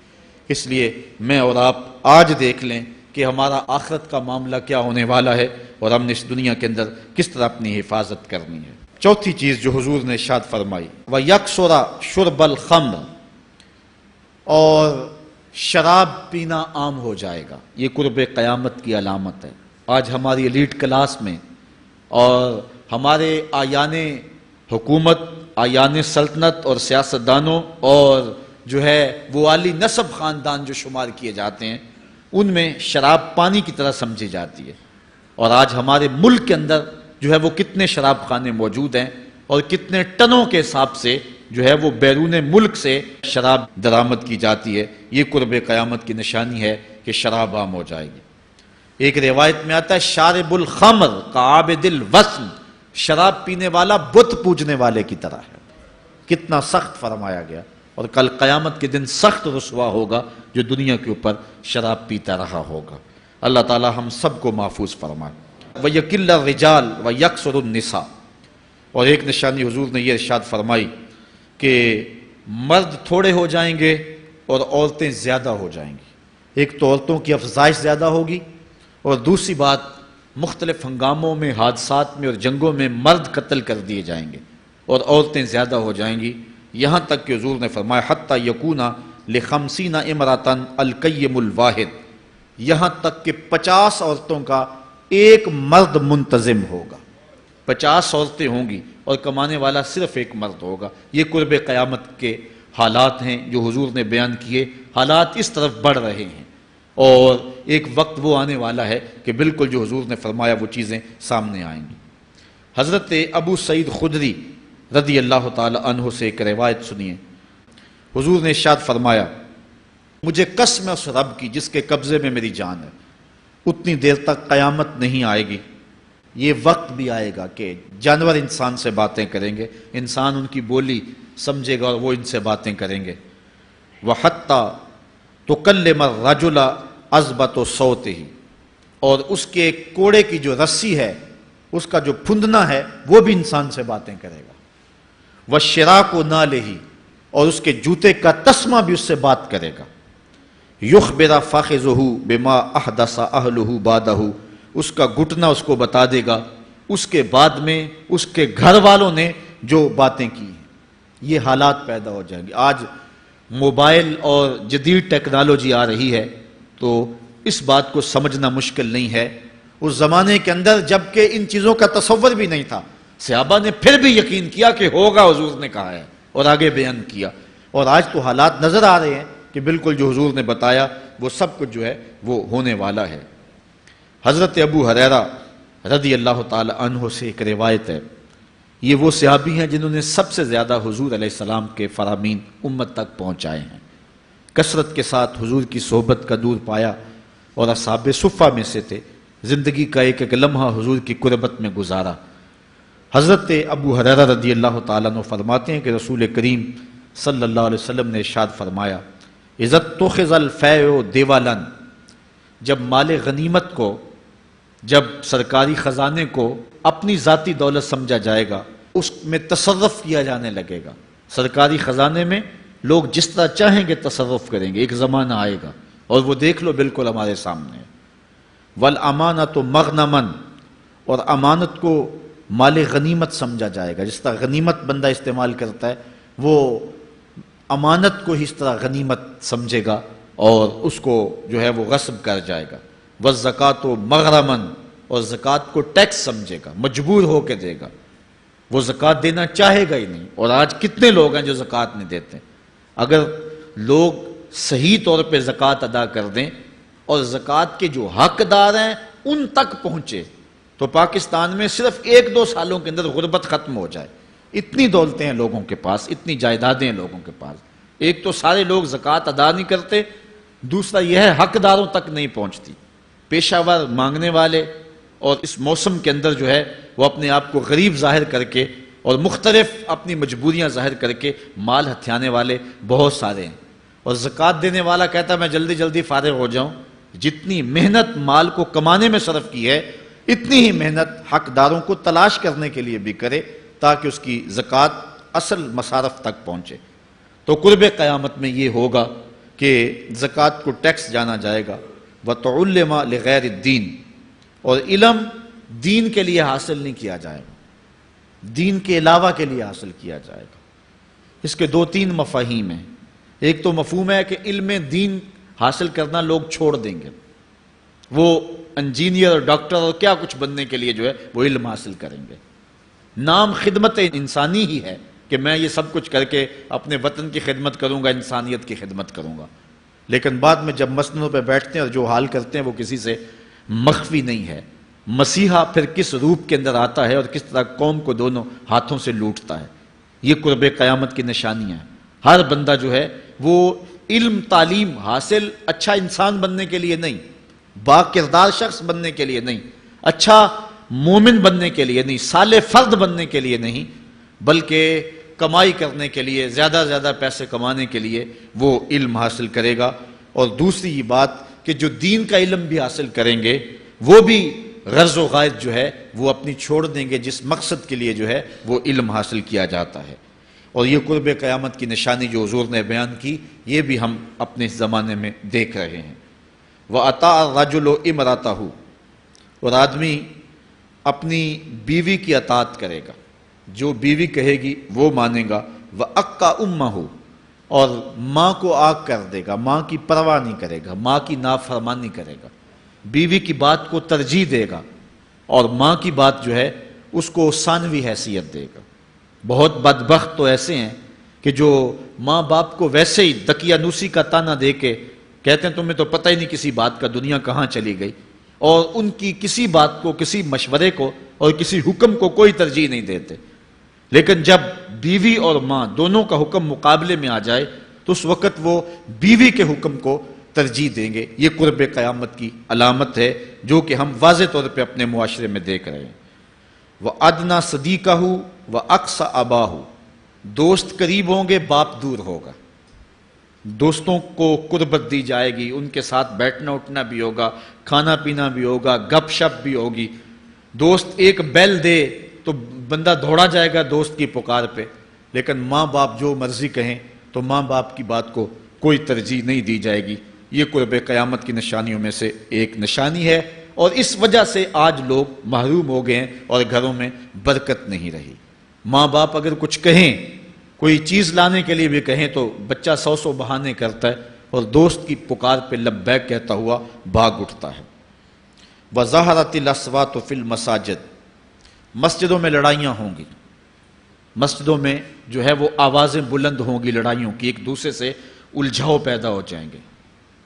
اس لیے میں اور آپ آج دیکھ لیں کہ ہمارا آخرت کا معاملہ کیا ہونے والا ہے اور ہم نے اس دنیا کے اندر کس طرح اپنی حفاظت کرنی ہے۔ چوتھی چیز جو حضور نے ارشاد فرمائی، وَيَكْسُرَ شُرْبَ الْخَمْرِ، اور شراب پینا عام ہو جائے گا۔ یہ قرب قیامت کی علامت ہے۔ آج ہماری ایلیٹ کلاس میں اور ہمارے آیان حکومت، آیان سلطنت اور سیاستدانوں اور جو ہے وہ عالی نسب خاندان جو شمار کیے جاتے ہیں، ان میں شراب پانی کی طرح سمجھی جاتی ہے، اور آج ہمارے ملک کے اندر جو ہے وہ کتنے شراب خانے موجود ہیں اور کتنے ٹنوں کے حساب سے جو ہے وہ بیرون ملک سے شراب درآمد کی جاتی ہے۔ یہ قرب قیامت کی نشانی ہے کہ شراب عام ہو جائے گی۔ ایک روایت میں آتا ہے شارب الخمر کعابد الوثن، شراب پینے والا بت پوجنے والے کی طرح ہے۔ کتنا سخت فرمایا گیا، اور کل قیامت کے دن سخت رسوا ہوگا جو دنیا کے اوپر شراب پیتا رہا ہوگا۔ اللہ تعالی ہم سب کو محفوظ فرمائے۔ وَيَكِلَّ الرِّجَالِ وَيَكْسُرُ النِّسَاءَ، اور ایک نشانی حضور نے یہ ارشاد فرمائی کہ مرد تھوڑے ہو جائیں گے اور عورتیں زیادہ ہو جائیں گی۔ ایک تو عورتوں کی افزائش زیادہ ہوگی، اور دوسری بات مختلف ہنگاموں میں، حادثات میں اور جنگوں میں مرد قتل کر دیے جائیں گے اور عورتیں زیادہ ہو جائیں گی، یہاں تک کہ حضور نے فرمایا حتی یکون ل50 امرأۃ القیم الواحد، یہاں تک کہ 50 عورتوں کا ایک مرد منتظم ہوگا۔ 50 عورتیں ہوں گی اور کمانے والا صرف ایک مرد ہوگا۔ یہ قرب قیامت کے حالات ہیں جو حضور نے بیان کیے۔ حالات اس طرف بڑھ رہے ہیں اور ایک وقت وہ آنے والا ہے کہ بالکل جو حضور نے فرمایا وہ چیزیں سامنے آئیں گی۔ حضرت ابو سعید خدری رضی اللہ تعالی عنہ سے ایک روایت سنیے۔ حضور نے ارشاد فرمایا مجھے قسم ہے اس رب کی جس کے قبضے میں میری جان ہے، اتنی دیر تک قیامت نہیں آئے گی، یہ وقت بھی آئے گا کہ جانور انسان سے باتیں کریں گے، انسان ان کی بولی سمجھے گا اور وہ ان سے باتیں کریں گے۔ وَحَتَّى تُكَلِّمَ الرَّجُلَ عَزْبَةُ صَوْتِهِ، اور اس کے کوڑے کی جو رسی ہے، اس کا جو پھندنا ہے، وہ بھی انسان سے باتیں کرے گا۔ وَالشِّرَاكُ نَالِهِ، اور اس کے جوتے کا تسمہ بھی اس سے بات کرے گا۔ يُخْبِرَ فَخِذُهُ بِمَا أَحْدَثَ أَهْلُهُ بَعْدَهُ، اس کا گھٹنا اس کو بتا دے گا اس کے بعد میں اس کے گھر والوں نے جو باتیں کی ہیں۔ یہ حالات پیدا ہو جائیں گے۔ آج موبائل اور جدید ٹیکنالوجی آ رہی ہے تو اس بات کو سمجھنا مشکل نہیں ہے۔ اس زمانے کے اندر جب کہ ان چیزوں کا تصور بھی نہیں تھا، صحابہ نے پھر بھی یقین کیا کہ ہوگا، حضور نے کہا ہے، اور آگے بیان کیا۔ اور آج تو حالات نظر آ رہے ہیں کہ بالکل جو حضور نے بتایا وہ سب کچھ جو ہے وہ ہونے والا ہے۔ حضرت ابو ہریرہ رضی اللہ تعالی عنہ سے ایک روایت ہے، یہ وہ صحابی ہیں جنہوں نے سب سے زیادہ حضور علیہ السلام کے فرامین امت تک پہنچائے ہیں، کثرت کے ساتھ حضور کی صحبت کا دور پایا اور اصحاب صفہ میں سے تھے، زندگی کا ایک ایک لمحہ حضور کی قربت میں گزارا۔ حضرت ابو ہریرہ رضی اللہ تعالیٰ عنہ فرماتے ہیں کہ رسول کریم صلی اللہ علیہ وسلم نے ارشاد فرمایا، اذا اتخذ الفیء دیوالا، جب مال غنیمت کو، جب سرکاری خزانے کو اپنی ذاتی دولت سمجھا جائے گا، اس میں تصرف کیا جانے لگے گا، سرکاری خزانے میں لوگ جس طرح چاہیں گے تصرف کریں گے، ایک زمانہ آئے گا اور وہ دیکھ لو بالکل ہمارے سامنے۔ والامانۃ مغنما، اور امانت کو مال غنیمت سمجھا جائے گا، جس طرح غنیمت بندہ استعمال کرتا ہے وہ امانت کو اس طرح غنیمت سمجھے گا اور اس کو جو ہے وہ غصب کر جائے گا۔ والزکوٰۃ مغرما، اور زکوٰۃ کو ٹیکس سمجھے گا، مجبور ہو کے دے گا، وہ زکوٰۃ دینا چاہے گا ہی نہیں۔ اور آج کتنے لوگ ہیں جو زکوٰۃ نہیں دیتے؟ اگر لوگ صحیح طور پہ زکوٰۃ ادا کر دیں اور زکوٰۃ کے جو حقدار ہیں ان تک پہنچے تو پاکستان میں صرف 1-2 سالوں کے اندر غربت ختم ہو جائے۔ اتنی دولتیں ہیں لوگوں کے پاس، اتنی جائیدادیں ہیں لوگوں کے پاس۔ ایک تو سارے لوگ زکوٰۃ ادا نہیں کرتے، دوسرا یہ ہے حقداروں تک نہیں پہنچتی۔ پیشہ ور مانگنے والے اور اس موسم کے اندر جو ہے وہ اپنے آپ کو غریب ظاہر کر کے اور مختلف اپنی مجبوریاں ظاہر کر کے مال ہتھیانے والے بہت سارے ہیں، اور زکوٰۃ دینے والا کہتا ہے میں جلدی جلدی فارغ ہو جاؤں۔ جتنی محنت مال کو کمانے میں صرف کی ہے، اتنی ہی محنت حقداروں کو تلاش کرنے کے لیے بھی کرے تاکہ اس کی زکوٰۃ اصل مصارف تک پہنچے۔ تو قرب قیامت میں یہ ہوگا کہ زکوٰۃ کو ٹیکس جانا جائے گا۔ وَتُعُلِّمَ لِغَيْرِ الدِّينِ، اور علم دین کے لیے حاصل نہیں کیا جائے گا، دین کے علاوہ کے لیے حاصل کیا جائے گا۔ اس کے 2-3 مفاہیم ہیں۔ ایک تو مفہوم ہے کہ علم دین حاصل کرنا لوگ چھوڑ دیں گے، وہ انجینئر اور ڈاکٹر اور کیا کچھ بننے کے لیے جو ہے وہ علم حاصل کریں گے۔ نام خدمت انسانی ہی ہے کہ میں یہ سب کچھ کر کے اپنے وطن کی خدمت کروں گا، انسانیت کی خدمت کروں گا، لیکن بعد میں جب مسندوں پہ بیٹھتے ہیں اور جو حال کرتے ہیں وہ کسی سے مخفی نہیں ہے۔ مسیحا پھر کس روپ کے اندر آتا ہے اور کس طرح قوم کو دونوں ہاتھوں سے لوٹتا ہے، یہ قرب قیامت کی نشانیاں ہیں۔ ہر بندہ جو ہے وہ علم تعلیم حاصل اچھا انسان بننے کے لیے نہیں، با کردار شخص بننے کے لیے نہیں، اچھا مومن بننے کے لیے نہیں، صالح فرد بننے کے لیے نہیں، بلکہ کمائی کرنے کے لیے، زیادہ زیادہ پیسے کمانے کے لیے وہ علم حاصل کرے گا۔ اور دوسری یہ بات کہ جو دین کا علم بھی حاصل کریں گے وہ بھی غرض و غائد جو ہے وہ اپنی چھوڑ دیں گے جس مقصد کے لیے جو ہے وہ علم حاصل کیا جاتا ہے۔ اور یہ قرب قیامت کی نشانی جو حضور نے بیان کی یہ بھی ہم اپنے زمانے میں دیکھ رہے ہیں۔ وَأَطَاعَ الرَّجُلُ امْرَأَتَهُ، اور آدمی اپنی بیوی کی اطاعت کرے گا، جو بیوی کہے گی وہ مانے گا۔ وَأَقَّى أُمَّهُ، اور ماں کو آگ کر دے گا، ماں کی پرواہ نہیں کرے گا، ماں کی نافرمانی کرے گا، بیوی کی بات کو ترجیح دے گا اور ماں کی بات جو ہے اس کو ثانوی حیثیت دے گا۔ بہت بدبخت تو ایسے ہیں کہ جو ماں باپ کو ویسے ہی دقیانوسی کا تانا دے کے کہتے ہیں تمہیں تو پتہ ہی نہیں کسی بات کا دنیا کہاں چلی گئی، اور ان کی کسی بات کو، کسی مشورے کو اور کسی حکم کو کوئی ترجیح نہیں دیتے۔ لیکن جب بیوی اور ماں دونوں کا حکم مقابلے میں آ جائے تو اس وقت وہ بیوی کے حکم کو ترجیح دیں گے۔ یہ قرب قیامت کی علامت ہے جو کہ ہم واضح طور پہ اپنے معاشرے میں دیکھ رہے ہیں۔ وَأَدْنَى صَدِيقَهُ وَأَقْصَى أَبَاهُ، دوست قریب ہوں گے، باپ دور ہوگا۔ دوستوں کو قربت دی جائے گی، ان کے ساتھ بیٹھنا اٹھنا بھی ہوگا، کھانا پینا بھی ہوگا، گپ شپ بھی ہوگی۔ دوست ایک بیل دے تو بندہ دوڑا جائے گا دوست کی پکار پہ، لیکن ماں باپ جو مرضی کہیں تو ماں باپ کی بات کو کوئی ترجیح نہیں دی جائے گی۔ یہ قرب قیامت کی نشانیوں میں سے ایک نشانی ہے، اور اس وجہ سے آج لوگ محروم ہو گئے ہیں اور گھروں میں برکت نہیں رہی۔ ماں باپ اگر کچھ کہیں کوئی چیز لانے کے لیے بھی کہیں تو بچہ 100 بہانے کرتا ہے اور دوست کی پکار پہ لبیک کہتا ہوا بھاگ اٹھتا ہے۔ وَظَهَرَتِ الْأَصْوَاتُ فِي الْمَسَاجِدِ، مسجدوں میں لڑائیاں ہوں گی، مسجدوں میں جو ہے وہ آوازیں بلند ہوں گی لڑائیوں کی، ایک دوسرے سے الجھاؤ پیدا ہو جائیں گے۔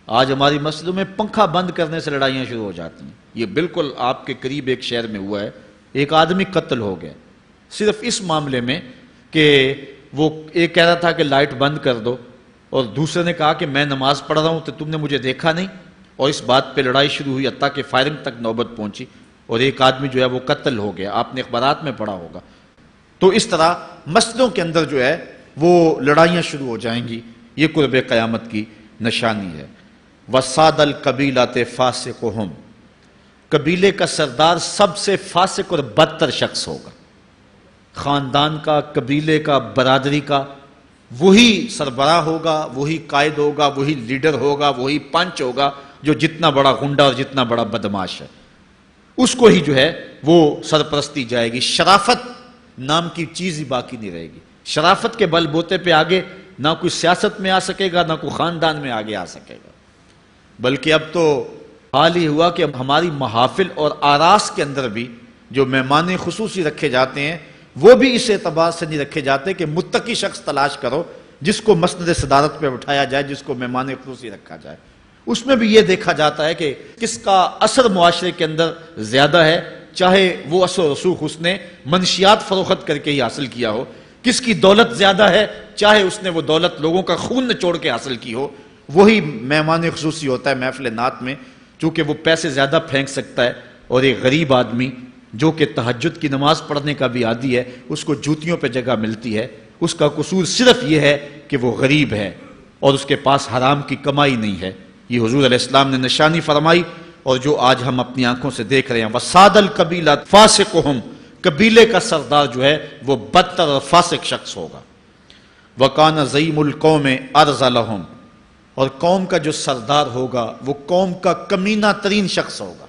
آج ہماری مسجدوں میں پنکھا بند کرنے سے لڑائیاں شروع ہو جاتی ہیں۔ یہ بالکل آپ کے قریب ایک شہر میں ہوا ہے، ایک آدمی قتل ہو گیا صرف اس معاملے میں کہ وہ ایک کہہ رہا تھا کہ لائٹ بند کر دو، اور دوسرے نے کہا کہ میں نماز پڑھ رہا ہوں تو تم نے مجھے دیکھا نہیں، اور اس بات پہ لڑائی شروع ہوئی، حتیٰ کہ فائرنگ تک نوبت پہنچی، اور ایک آدمی جو ہے وہ قتل ہو گیا۔ آپ نے اخبارات میں پڑھا ہوگا۔ تو اس طرح مسجدوں کے اندر جو ہے وہ لڑائیاں شروع ہو جائیں گی، یہ قرب قیامت کی نشانی ہے۔ وَسَادَ الْقَبِيلَةِ فَاسِقُهُمْ، قبیلے کا سردار سب سے فاسق اور بدتر شخص ہوگا، خاندان کا، قبیلے کا، برادری کا، وہی سربراہ ہوگا، وہی قائد ہوگا، وہی لیڈر ہوگا، وہی پنچ ہوگا جو جتنا بڑا غنڈہ اور جتنا بڑا بدماش ہے اس کو ہی جو ہے وہ سرپرستی جائے گی۔ شرافت نام کی چیز ہی باقی نہیں رہے گی۔ شرافت کے بل بوتے پہ آگے نہ کوئی سیاست میں آ سکے گا، نہ کوئی خاندان میں آگے آ سکے گا، بلکہ اب تو حال ہی ہوا کہ ہماری محافل اور آراس کے اندر بھی جو مہمان خصوصی رکھے جاتے ہیں وہ بھی اس اعتبار سے نہیں رکھے جاتے کہ متقی شخص تلاش کرو جس کو مسند صدارت پہ بٹھایا جائے، جس کو مہمان خصوصی رکھا جائے۔ اس میں بھی یہ دیکھا جاتا ہے کہ کس کا اثر معاشرے کے اندر زیادہ ہے، چاہے وہ اثر و رسوخ اس نے منشیات فروخت کر کے ہی حاصل کیا ہو، کس کی دولت زیادہ ہے، چاہے اس نے وہ دولت لوگوں کا خون نچوڑ کے حاصل کی ہو، وہی مہمان خصوصی ہوتا ہے محفل نعت میں، چونکہ وہ پیسے زیادہ پھینک سکتا ہے، اور ایک غریب آدمی جو کہ تہجد کی نماز پڑھنے کا بھی عادی ہے اس کو جوتیوں پہ جگہ ملتی ہے۔ اس کا قصور صرف یہ ہے کہ وہ غریب ہے اور اس کے پاس حرام کی کمائی نہیں ہے۔ یہ حضور علیہ السلام نے نشانی فرمائی، اور جو آج ہم اپنی آنکھوں سے دیکھ رہے ہیں۔ وَسَادَ الْقَبِيلَةِ فَاسِقُهُمْ، قبیلے کا سردار جو ہے وہ بدتر اور فاسق شخص ہوگا۔ وَكَانَ زَعِيمُ الْقَوْمِ أَرْذَلَهُمْ، اور قوم کا جو سردار ہوگا وہ قوم کا کمینہ ترین شخص ہوگا،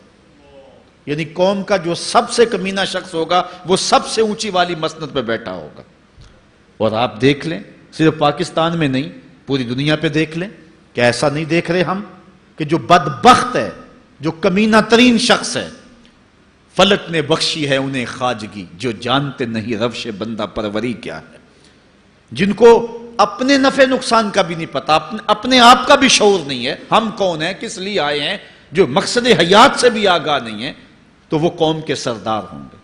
یعنی قوم کا جو سب سے کمینہ شخص ہوگا وہ سب سے اونچی والی مسند پہ بیٹھا ہوگا۔ اور آپ دیکھ لیں، صرف پاکستان میں نہیں پوری دنیا پہ دیکھ لیں کہ ایسا نہیں دیکھ رہے ہم کہ جو بدبخت ہے، جو کمینہ ترین شخص ہے، فلک نے بخشی ہے انہیں خواجگی، جو جانتے نہیں روش بندہ پروری کیا ہے، جن کو اپنے نفع نقصان کا بھی نہیں پتا، اپنے آپ کا بھی شعور نہیں ہے، ہم کون ہیں، کس لیے آئے ہیں، جو مقصد حیات سے بھی آگاہ نہیں ہے، تو وہ قوم کے سردار ہوں گے،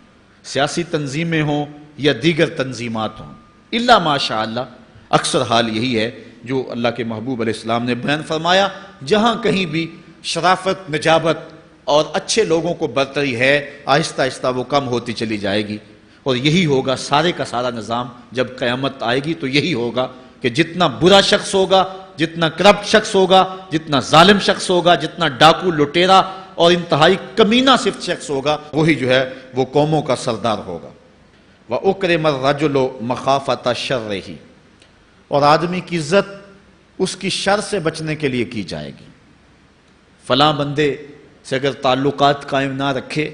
سیاسی تنظیمیں ہوں یا دیگر تنظیمات ہوں، الا ماشاء اللہ۔ اکثر حال یہی ہے جو اللہ کے محبوب علیہ السلام نے بیان فرمایا، جہاں کہیں بھی شرافت، نجابت اور اچھے لوگوں کو برتری ہے، آہستہ آہستہ وہ کم ہوتی چلی جائے گی، اور یہی ہوگا سارے کا سارا نظام جب قیامت آئے گی تو یہی ہوگا کہ جتنا برا شخص ہوگا، جتنا کرپٹ شخص ہوگا، جتنا ظالم شخص ہوگا، جتنا ڈاکو لٹیرا اور انتہائی کمینہ صفت شخص ہوگا، وہی جو ہے وہ قوموں کا سردار ہوگا۔ وَأُكْرِمَ الرَّجُلُ مَخَافَةَ شَرِّهِ، اور آدمی کی عزت اس کی شر سے بچنے کے لیے کی جائے گی۔ فلاں بندے سے اگر تعلقات قائم نہ رکھے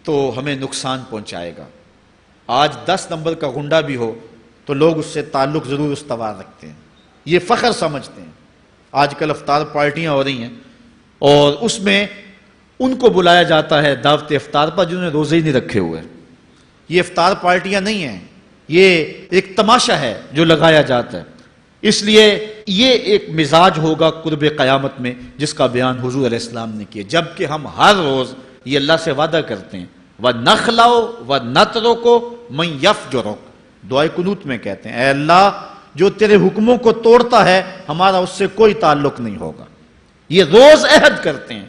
تو ہمیں نقصان پہنچائے گا۔ آج 10 نمبر کا غنڈہ بھی ہو تو لوگ اس سے تعلق ضرور استوار رکھتے ہیں، یہ فخر سمجھتے ہیں۔ آج کل افطار پارٹیاں ہو رہی ہیں اور اس میں ان کو بلایا جاتا ہے دعوت افطار پر جنہوں نے روزے ہی نہیں رکھے ہوئے۔ یہ افطار پارٹیاں نہیں ہیں، یہ ایک تماشا ہے جو لگایا جاتا ہے۔ اس لیے یہ ایک مزاج ہوگا قرب قیامت میں جس کا بیان حضور علیہ السلام نے کیا، جبکہ ہم ہر روز یہ اللہ سے وعدہ کرتے ہیں وَنَخْلَعُ وَنَتْرُكُ مَن يَفْجُرُكَ، دعائے قنوت میں کہتے ہیں اے اللہ جو تیرے حکموں کو توڑتا ہے ہمارا اس سے کوئی تعلق نہیں ہوگا۔ یہ روز عہد کرتے ہیں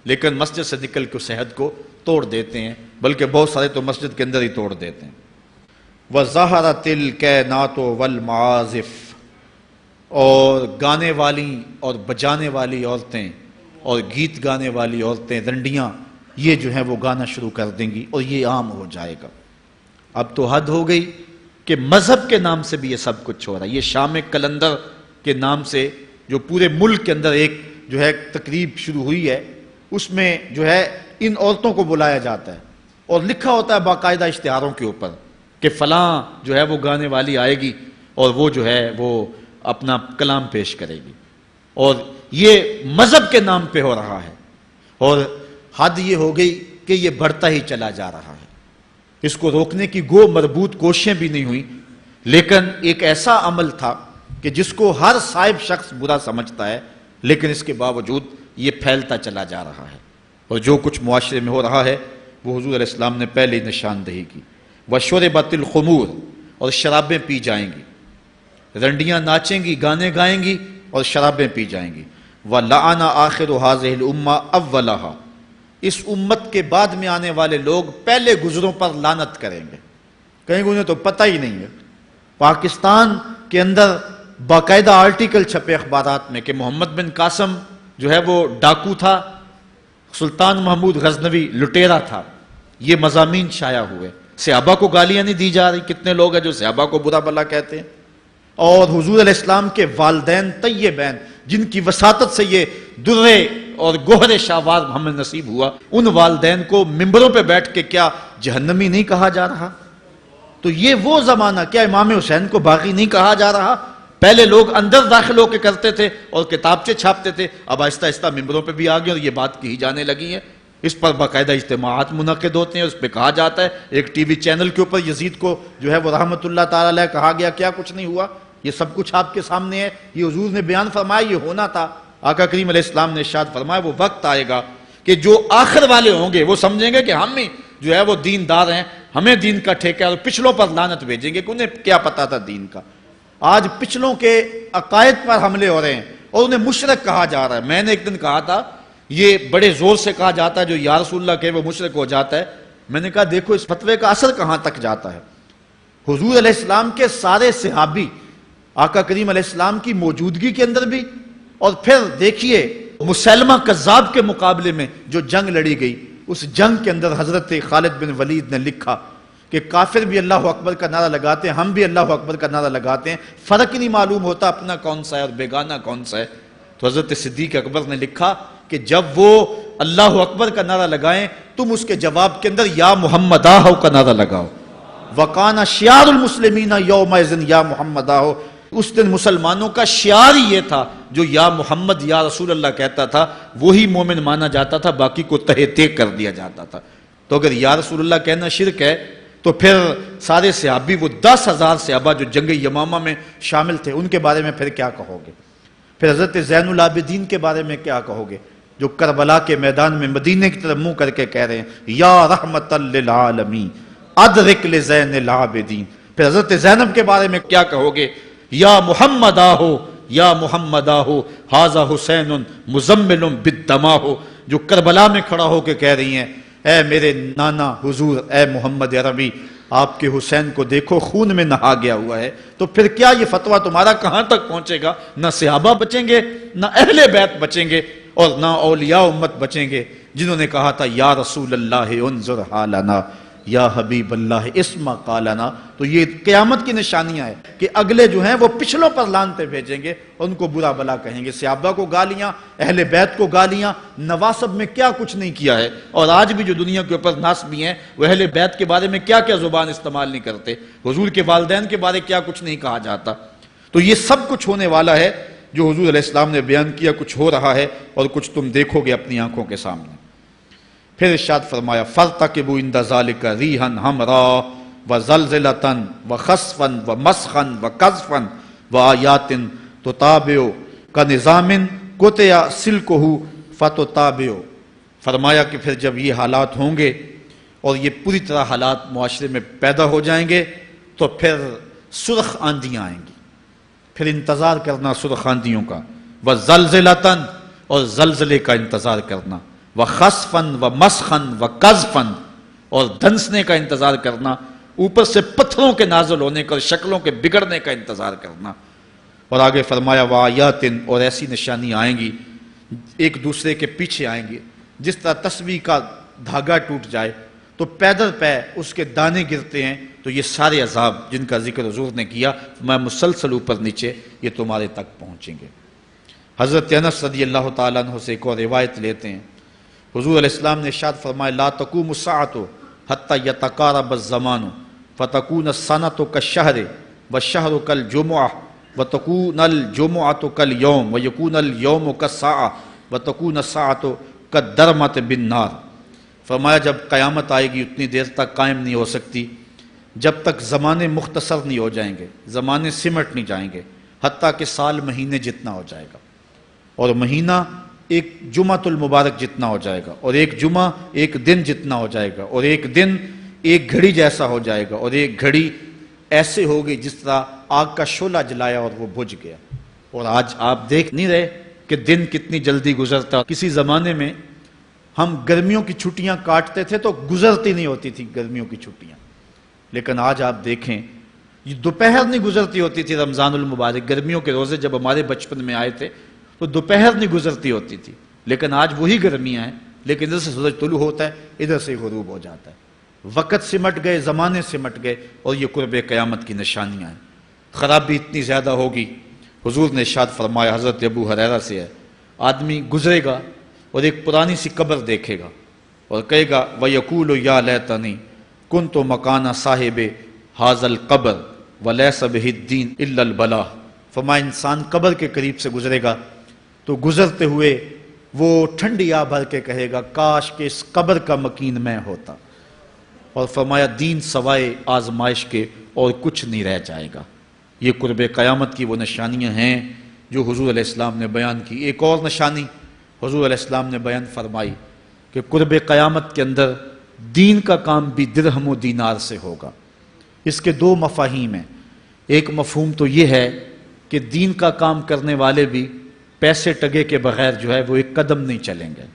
لیکن مسجد سے نکل کے اس عہد کو توڑ دیتے ہیں، بلکہ بہت سارے تو مسجد کے اندر ہی توڑ دیتے ہیں۔ وَظَهَرَتِ الْكَيْنَاتُ وَالْمَعَازِفُ، اور گانے والی اور بجانے والی عورتیں اور گیت گانے والی عورتیں، رنڈیاں، یہ جو ہیں وہ گانا شروع کر دیں گی اور یہ عام ہو جائے گا۔ اب تو حد ہو گئی کہ مذہب کے نام سے بھی یہ سب کچھ ہو رہا ہے۔ یہ شام کلندر کے نام سے جو پورے ملک کے اندر ایک جو ہے تقریب شروع ہوئی ہے، اس میں جو ہے ان عورتوں کو بلایا جاتا ہے اور لکھا ہوتا ہے باقاعدہ اشتہاروں کے اوپر کہ فلاں جو ہے وہ گانے والی آئے گی اور وہ جو ہے وہ اپنا کلام پیش کرے گی، اور یہ مذہب کے نام پہ ہو رہا ہے، اور حد یہ ہو گئی کہ یہ بڑھتا ہی چلا جا رہا ہے۔ اس کو روکنے کی گو مربوط کوششیں بھی نہیں ہوئی، لیکن ایک ایسا عمل تھا کہ جس کو ہر صاحب شخص برا سمجھتا ہے، لیکن اس کے باوجود یہ پھیلتا چلا جا رہا ہے، اور جو کچھ معاشرے میں ہو رہا ہے وہ حضور علیہ السلام نے پہلے ہی نشاندہی کی۔ وَشُرِبَتِ الْخُمُورُ، اور شرابیں پی جائیں گی، رنڈیاں ناچیں گی، گانے گائیں گی اور شرابیں پی جائیں گی۔ وَلَعَنَ آخِرُ هَذِهِ الْأُمَّةِ أَوَّلَهَا، اس امت کے بعد میں آنے والے لوگ پہلے گزروں پر لعنت کریں گے، کہیں گے انہیں تو پتہ ہی نہیں ہے۔ پاکستان کے اندر باقاعدہ آرٹیکل چھپے اخبارات میں کہ محمد بن قاسم جو ہے وہ ڈاکو تھا، سلطان محمود غزنوی لٹیرا تھا، یہ مضامین شائع ہوئے۔ صحابہ کو گالیاں نہیں دی جا رہی، کتنے لوگ ہیں جو صحابہ کو برا بھلا کہتے ہیں، اور حضور علیہ السلام کے والدین طیبین جن کی وساطت سے یہ درے اور گوہر شاہوار ہمیں نصیب ہوا، ان والدین کو ممبروں پہ بیٹھ کے کیا جہنمی نہیں کہا جا رہا؟ تو یہ وہ زمانہ، کیا امام حسین کو باغی نہیں کہا جا رہا؟ پہلے لوگ اندر داخل ہو کے کرتے تھے اور کتابچے چھاپتے تھے، اب آہستہ آہستہ ممبروں پہ بھی آ گئے اور یہ بات کہی جانے لگی ہے۔ اس پر باقاعدہ اجتماعات منعقد ہوتے ہیں، اس پہ کہا جاتا ہے۔ ایک ٹی وی چینل کے اوپر یزید کو جو ہے وہ رحمت اللہ تعالی علیہ کہا گیا، کیا کچھ نہیں ہوا، یہ سب کچھ آپ کے سامنے ہے، یہ حضور نے بیان فرمایا، یہ ہونا تھا۔ آقا کریم علیہ السلام نے ارشاد فرمایا وہ وقت آئے گا کہ جو آخر والے ہوں گے وہ سمجھیں گے کہ ہم ہی جو ہے وہ دیندار ہیں، ہمیں دین کا ٹھیکہ ہے، اور پچھلوں پر لعنت بھیجیں گے کہ انہیں کیا پتا تھا دین کا۔ آج پچھلوں کے عقائد پر حملے ہو رہے ہیں اور انہیں مشرک کہا جا رہا ہے۔ میں نے ایک دن کہا تھا، یہ بڑے زور سے کہا جاتا ہے جو یا رسول اللہ کہے وہ مشرک ہو جاتا ہے۔ میں نے کہا دیکھو اس فتوے کا اثر کہاں تک جاتا ہے۔ حضور علیہ السلام کے سارے صحابی آقا کریم علیہ السلام کی موجودگی کے اندر بھی، اور پھر دیکھیے مسلمہ کذاب کے مقابلے میں جو جنگ لڑی گئی، اس جنگ کے اندر حضرت خالد بن ولید نے لکھا کہ کافر بھی اللہ اکبر کا نعرہ لگاتے ہیں، ہم بھی اللہ اکبر کا نعرہ لگاتے ہیں، فرق ہی نہیں معلوم ہوتا اپنا کون سا ہے اور بیگانہ کون سا ہے۔ تو حضرت صدیق اکبر نے لکھا کہ جب وہ اللہ اکبر کا نعرہ لگائیں تم اس کے جواب کے اندر یا محمد آہو کا نعرہ لگاؤ۔ وَقَانَ شِعَارُ الْمُسْلِمِينَ يَوْمَئِذٍ یا محمد آہو، اس دن مسلمانوں کا شعار ہی یہ تھا، جو یا محمد یا رسول اللہ کہتا تھا وہی مومن مانا جاتا تھا، باقی کو تہہ تیگ کر دیا جاتا تھا۔ تو اگر یا رسول اللہ کہنا شرک ہے تو پھر سارے صحابی، وہ 10,000 صحابہ جو جنگ یمامہ میں شامل تھے، ان کے بارے میں پھر کیا کہو گے؟ پھر حضرت زین العابدین کے بارے میں کیا کہو گے جو کربلا کے میدان میں مدینے کی طرف منہ کر کے کہہ رہے ہیں یا رحمت للعالمین ادرک لزین العابدین۔ پھر حضرت زینب کے بارے میں کیا کہو گے؟ یا محمد آہو یا محمد آہو ھذا حسین مزمل بالدماء، جو کربلا میں کھڑا ہو کے کہہ رہی ہیں اے میرے نانا حضور، اے محمد عربی، آپ کے حسین کو دیکھو خون میں نہا گیا ہوا ہے۔ تو پھر کیا یہ فتویٰ تمہارا کہاں تک پہنچے گا؟ نہ صحابہ بچیں گے، نہ اہل بیت بچیں گے، اور نہ اولیاء امت بچیں گے، جنہوں نے کہا تھا یا رسول اللہ انظر حالنا یا حبیب اللہ اسمع قالنا۔ تو یہ قیامت کی نشانیاں ہیں کہ اگلے جو ہیں وہ پچھلوں پر لعنتیں بھیجیں گے، ان کو برا بلا کہیں گے، صحابہ کو گالیاں، اہل بیت کو گالیاں، نواسب میں کیا کچھ نہیں کیا ہے۔ اور آج بھی جو دنیا کے اوپر ناسبی ہیں وہ اہل بیت کے بارے میں کیا کیا زبان استعمال نہیں کرتے، حضور کے والدین کے بارے کیا کچھ نہیں کہا جاتا۔ تو یہ سب کچھ ہونے والا ہے جو حضور علیہ السلام نے بیان کیا، کچھ ہو رہا ہے اور کچھ تم دیکھو گے اپنی آنکھوں کے سامنے۔ پھر ارشاد فرمایا فَارْتَقِبُوا عِنْدَ ذَلِكَ رِيحًا حَمْرَاءَ وَزَلْزَلَةً وَخَسْفًا وَمَسْخًا وَقَذْفًا وَآيَاتٍ تُتَابِعُ كَنِظَامٍ قُطِعَ سِلْكُهُ فَتُتَابِعُ۔ فرمایا کہ پھر جب یہ حالات ہوں گے اور یہ پوری طرح حالات معاشرے میں پیدا ہو جائیں گے تو پھر سرخ آندیاں آئیں گی، پھر انتظار کرنا سرخ آندیوں کا، وَزَلْزَلَةً اور زلزلے کا انتظار کرنا، وَخَسْفًا وَمَسْخًا وَقَذْفًا اور دھنسنے کا انتظار کرنا، اوپر سے پتھروں کے نازل ہونے کا اور شکلوں کے بگڑنے کا انتظار کرنا۔ اور آگے فرمایا وَآیَاتٍ اور ایسی نشانیاں آئیں گی ایک دوسرے کے پیچھے آئیں گی، جس طرح تسبیح کا دھاگا ٹوٹ جائے تو پیدل پہ اس کے دانے گرتے ہیں، تو یہ سارے عذاب جن کا ذکر حضور نے کیا میں مسلسل اوپر نیچے یہ تمہارے تک پہنچیں گے۔ حضرت انس رضی اللہ تعالیٰ عنہ سے ایک اور روایت لیتے ہیں، حضور علیہ السلام نے ارشاد فرمایا لا تقوم الساعۃ حتی یتقارب الزمان فتکون السنۃ کالشہر والشہر کالجمعہ وتکون الجمعۃ کالیوم ویکون الیوم کالساعہ وتکون الساعۃ کالدرمۃ بالنار۔ فرمایا جب قیامت آئے گی اتنی دیر تک قائم نہیں ہو سکتی جب تک زمانے مختصر نہیں ہو جائیں گے، زمانے سمٹ نہیں جائیں گے، حتیٰ کہ سال مہینے جتنا ہو جائے گا، اور مہینہ ایک جمعۃ المبارک جتنا ہو جائے گا، اور ایک جمعہ ایک دن جتنا ہو جائے گا، اور ایک دن ایک گھڑی جیسا ہو جائے گا، اور ایک گھڑی ایسے ہوگی جس طرح آگ کا شعلہ جلایا اور وہ بجھ گیا۔ اور آج آپ دیکھ نہیں رہے کہ دن کتنی جلدی گزرتا۔ کسی زمانے میں ہم گرمیوں کی چھٹیاں کاٹتے تھے تو گزرتی نہیں ہوتی تھی گرمیوں کی چھٹیاں، لیکن آج آپ دیکھیں یہ دوپہر نہیں گزرتی ہوتی تھی۔ رمضان المبارک گرمیوں کے روزے جب ہمارے بچپن میں آئے تھے تو دوپہر نہیں گزرتی ہوتی تھی، لیکن آج وہی گرمیاں ہیں، لیکن ادھر سے سورج طلوع ہوتا ہے ادھر سے غروب ہو جاتا ہے۔ وقت سمٹ گئے، زمانے سمٹ گئے، اور یہ قرب قیامت کی نشانیاں ہیں۔ خرابی اتنی زیادہ ہوگی، حضور نے ارشاد فرمایا، حضرت ابو ہریرہ سے ہے، آدمی گزرے گا اور ایک پرانی سی قبر دیکھے گا اور کہے گا وَيَقُولُ يَا لَيْتَنِي كُنْتُ مَكَانَ صَاحِبِ هَذَا الْقَبْرِ وَلَيْسَ بِهِ الدِّينُ إِلَّا الْبَلَاغُ۔ فرمایا انسان قبر کے قریب سے گزرے گا تو گزرتے ہوئے وہ ٹھنڈی آہ بھر کے کہے گا کاش کہ اس قبر کا مکین میں ہوتا، اور فرمایا دین سوائے آزمائش کے اور کچھ نہیں رہ جائے گا۔ یہ قرب قیامت کی وہ نشانیاں ہیں جو حضور علیہ السلام نے بیان کی۔ ایک اور نشانی حضور علیہ السلام نے بیان فرمائی کہ قرب قیامت کے اندر دین کا کام بھی درہم و دینار سے ہوگا۔ اس کے دو مفاہیم ہیں۔ ایک مفہوم تو یہ ہے کہ دین کا کام کرنے والے بھی پیسے ٹگے کے بغیر جو ہے وہ ایک قدم نہیں چلیں گے۔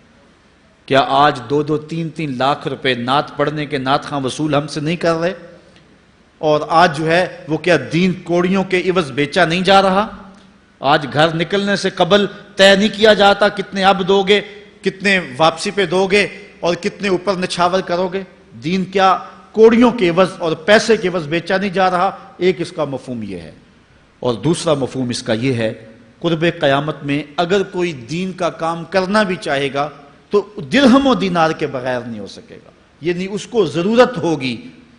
کیا آج 2-2 3-3 لاکھ روپے نعت پڑھنے کے نعت خواں وصول ہم سے نہیں کر رہے؟ اور آج جو ہے وہ کیا دین کوڑیوں کے عوض بیچا نہیں جا رہا؟ آج گھر نکلنے سے قبل طے نہیں کیا جاتا کتنے اب دو گے، کتنے واپسی پہ دو گے، اور کتنے اوپر نچھاور کرو گے؟ دین کیا کوڑیوں کے عوض اور پیسے کے عوض بیچا نہیں جا رہا؟ ایک اس کا مفہوم یہ ہے، اور دوسرا مفہوم اس کا یہ ہے قرب قیامت میں اگر کوئی دین کا کام کرنا بھی چاہے گا تو درہم و دینار کے بغیر نہیں ہو سکے گا۔ یعنی اس کو ضرورت ہوگی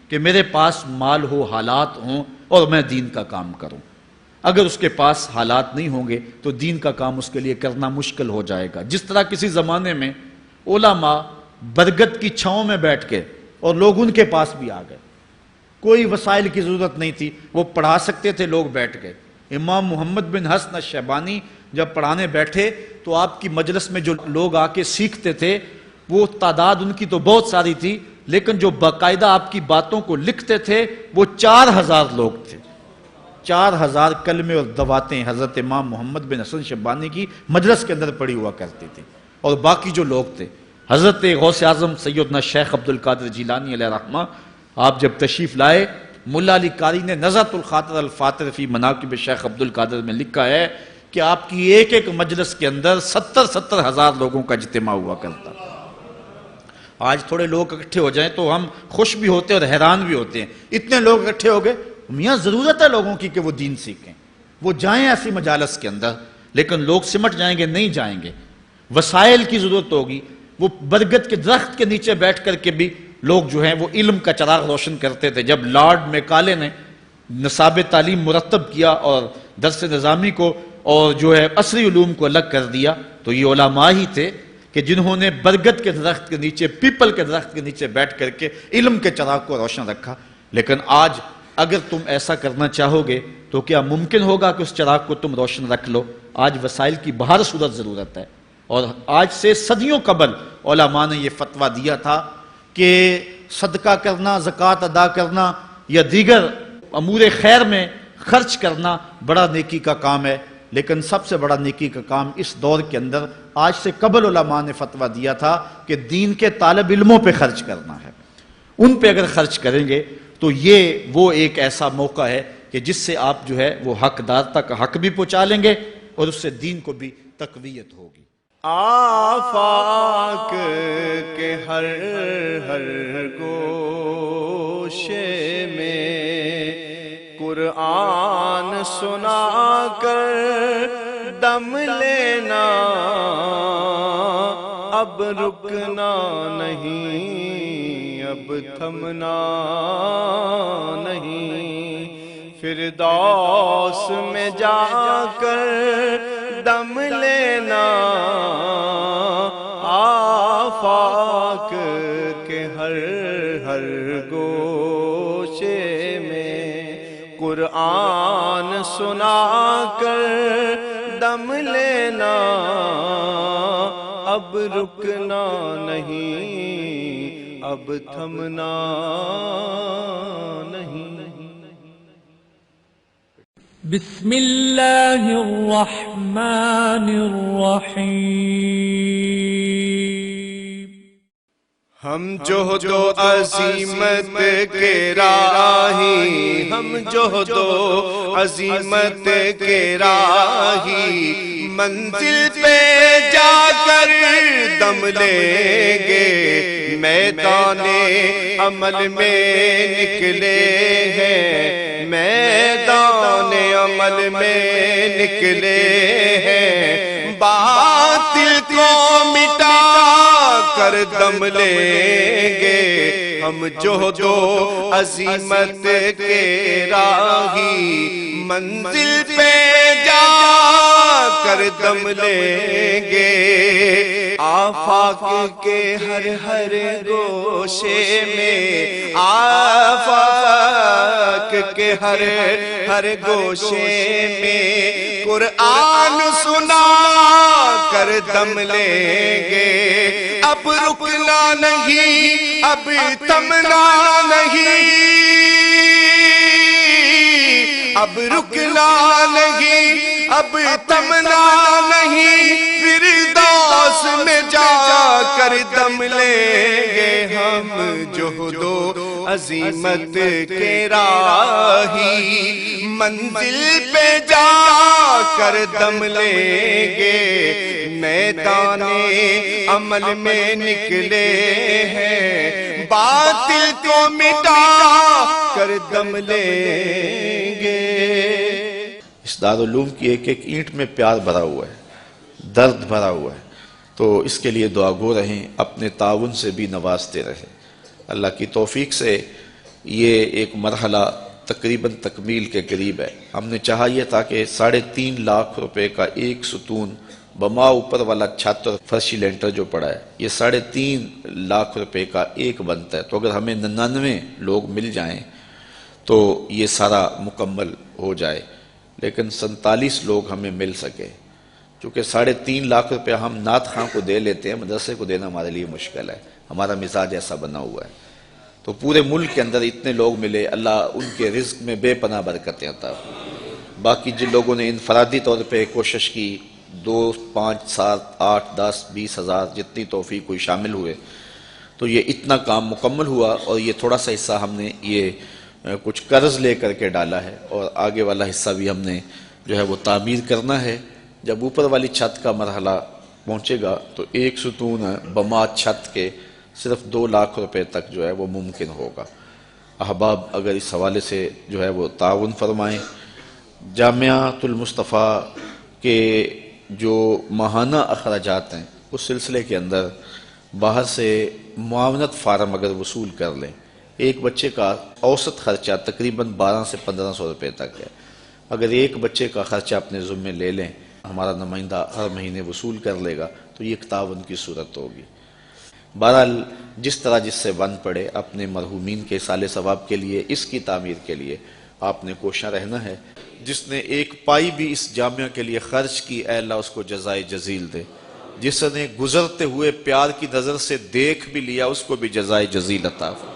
کہ میرے پاس مال ہو، حالات ہوں، اور میں دین کا کام کروں۔ اگر اس کے پاس حالات نہیں ہوں گے تو دین کا کام اس کے لیے کرنا مشکل ہو جائے گا۔ جس طرح کسی زمانے میں علماء برگد کی چھاؤں میں بیٹھ کے، اور لوگ ان کے پاس بھی آ گئے، کوئی وسائل کی ضرورت نہیں تھی، وہ پڑھا سکتے تھے، لوگ بیٹھ گئے۔ امام محمد بن حسن الشیبانی جب پڑھانے بیٹھے تو آپ کی مجلس میں جو لوگ آ کے سیکھتے تھے وہ تعداد ان کی تو بہت ساری تھی، لیکن جو باقاعدہ آپ کی باتوں کو لکھتے تھے وہ 4000 لوگ تھے۔ 4000 کلمے اور دواتیں حضرت امام محمد بن حسن شیبانی کی مجلس کے اندر پڑھی ہوا کرتی تھی، اور باقی جو لوگ تھے حضرت غوث اعظم سیدنا شیخ عبد القادر جیلانی علیہ رحمہ، آپ جب تشریف لائے، ملا علی قاری نے نزہۃ الخاطر الفاتر فی مناقب شیخ عبد القادر میں لکھا ہے کہ آپ کی ایک ایک مجلس کے اندر 70 ہزار لوگوں کا اجتماع ہوا کرتا۔ آج تھوڑے لوگ اکٹھے ہو جائیں تو ہم خوش بھی ہوتے ہیں اور حیران بھی ہوتے ہیں، اتنے لوگ اکٹھے ہو گئے۔ میاں ضرورت ہے لوگوں کی کہ وہ دین سیکھیں، وہ جائیں ایسی مجالس کے اندر، لیکن لوگ سمٹ جائیں گے، نہیں جائیں گے۔ وسائل کی ضرورت ہوگی، وہ برگد کے درخت کے نیچے بیٹھ کر کے بھی لوگ جو ہیں وہ علم کا چراغ روشن کرتے تھے۔ جب لارڈ میکالے نے نصاب تعلیم مرتب کیا اور درس نظامی کو اور جو ہے عصری علوم کو الگ کر دیا، تو یہ علماء ہی تھے کہ جنہوں نے برگد کے درخت کے نیچے، پیپل کے درخت کے نیچے بیٹھ کر کے علم کے چراغ کو روشن رکھا۔ لیکن آج اگر تم ایسا کرنا چاہو گے تو کیا ممکن ہوگا کہ اس چراغ کو تم روشن رکھ لو؟ آج وسائل کی بہر صورت ضرورت ہے، اور آج سے صدیوں قبل علماء نے یہ فتویٰ دیا تھا کہ صدقہ کرنا، زکوٰۃ ادا کرنا یا دیگر امور خیر میں خرچ کرنا بڑا نیکی کا کام ہے، لیکن سب سے بڑا نیکی کا کام اس دور کے اندر آج سے قبل علماء نے فتویٰ دیا تھا کہ دین کے طالب علموں پہ خرچ کرنا ہے۔ ان پہ اگر خرچ کریں گے تو یہ وہ ایک ایسا موقع ہے کہ جس سے آپ جو ہے وہ حقدار تک حق بھی پہنچا لیں گے اور اس سے دین کو بھی تقویت ہوگی۔ آفاق کے ہر گوشے میں قرآن سنا کر دم لینا، اب رکنا نہیں، اب تھمنا نہیں، فردوس میں جا کر دم لینا، آفاق کے ہر ہر گوشے میں قرآن سنا کر دم لینا، اب رکنا نہیں، اب تھمنا نہیں۔ بسم اللہ الرحمن الرحیم۔ ہم جہد و عظیمت کے راہی، ہم جہد و عظیمت کے راہی، منزل پہ جا کر دم لیں گے، میدان عمل میں نکلے ہیں، میدان عمل میں نکلے ہیں، باطل کو مٹا کر دم لیں گے، ہم جہد و عظیمت کے راہی، منزل پہ جا کر دم لیں گے، آفاق کے ہر ہر گوشے میں، آفاق کے ہر ہر گوشے میں قرآن سنا کر دم لیں گے، اب رکنا نہیں، اب تھمنا نہیں، اب رکنا نہیں، اب تھمنا نہیں، فردوس میں جا کر دم لیں گے، ہم جہد و عظیمت کے راہی، منزل پہ جا کر دم لیں گے، میدان عمل میں نکلے ہیں، باطل کو مٹا کر دم لیں گے۔ اس دارالعلوم کی ایک ایک اینٹ میں پیار بھرا ہوا ہے، درد بھرا ہوا ہے، تو اس کے لیے دعا گو رہیں، اپنے تعاون سے بھی نوازتے رہیں۔ اللہ کی توفیق سے یہ ایک مرحلہ تقریباً تکمیل کے قریب ہے۔ ہم نے چاہا یہ تھا کہ 3.5 لاکھ روپے کا ایک ستون بما اوپر والا چھت اور فرشی لینٹر جو پڑا ہے، یہ 3.5 لاکھ روپے کا ایک بنتا ہے، تو اگر ہمیں 99 لوگ مل جائیں تو یہ سارا مکمل ہو جائے، لیکن 47 لوگ ہمیں مل سکے، چونکہ 3.5 لاکھ روپے ہم نعت خواں کو دے لیتے ہیں، مدرسے کو دینا ہمارے لیے مشکل ہے، ہمارا مزاج ایسا بنا ہوا ہے۔ تو پورے ملک کے اندر اتنے لوگ ملے، اللہ ان کے رزق میں بے پناہ برکتیں عطا فرمائے۔ باقی جن لوگوں نے انفرادی طور پہ کوشش کی، 2، 5، 7، 8، 10، 20 ہزار جتنی توفیق کوئی شامل ہوئے، تو یہ اتنا کام مکمل ہوا، اور یہ تھوڑا سا حصہ ہم نے یہ کچھ قرض لے کر کے ڈالا ہے، اور آگے والا حصہ بھی ہم نے جو ہے وہ تعمیر کرنا ہے۔ جب اوپر والی چھت کا مرحلہ پہنچے گا تو ایک ستون بما چھت کے صرف 2 لاکھ روپے تک جو ہے وہ ممکن ہوگا۔ احباب اگر اس حوالے سے جو ہے وہ تعاون فرمائیں۔ جامعۃ المصطفیٰ کے جو ماہانہ اخراجات ہیں اس سلسلے کے اندر باہر سے معاونت فارم اگر وصول کر لیں، ایک بچے کا اوسط خرچہ تقریباً 1200 سے 1500 روپے تک ہے۔ اگر ایک بچے کا خرچہ اپنے ذمے لے لیں، ہمارا نمائندہ ہر مہینے وصول کر لے گا، تو یہ ایک تعاون کی صورت ہوگی۔ بہرحال جس طرح جس سے بن پڑے، اپنے مرحومین کے صالح ثواب کے لیے، اس کی تعمیر کے لیے آپ نے کوشاں رہنا ہے۔ جس نے ایک پائی بھی اس جامعہ کے لیے خرچ کی، اے اللہ اس کو جزائے جزیل دے۔ جس نے گزرتے ہوئے پیار کی نظر سے دیکھ بھی لیا، اس کو بھی جزائے جزیل عطا فرما۔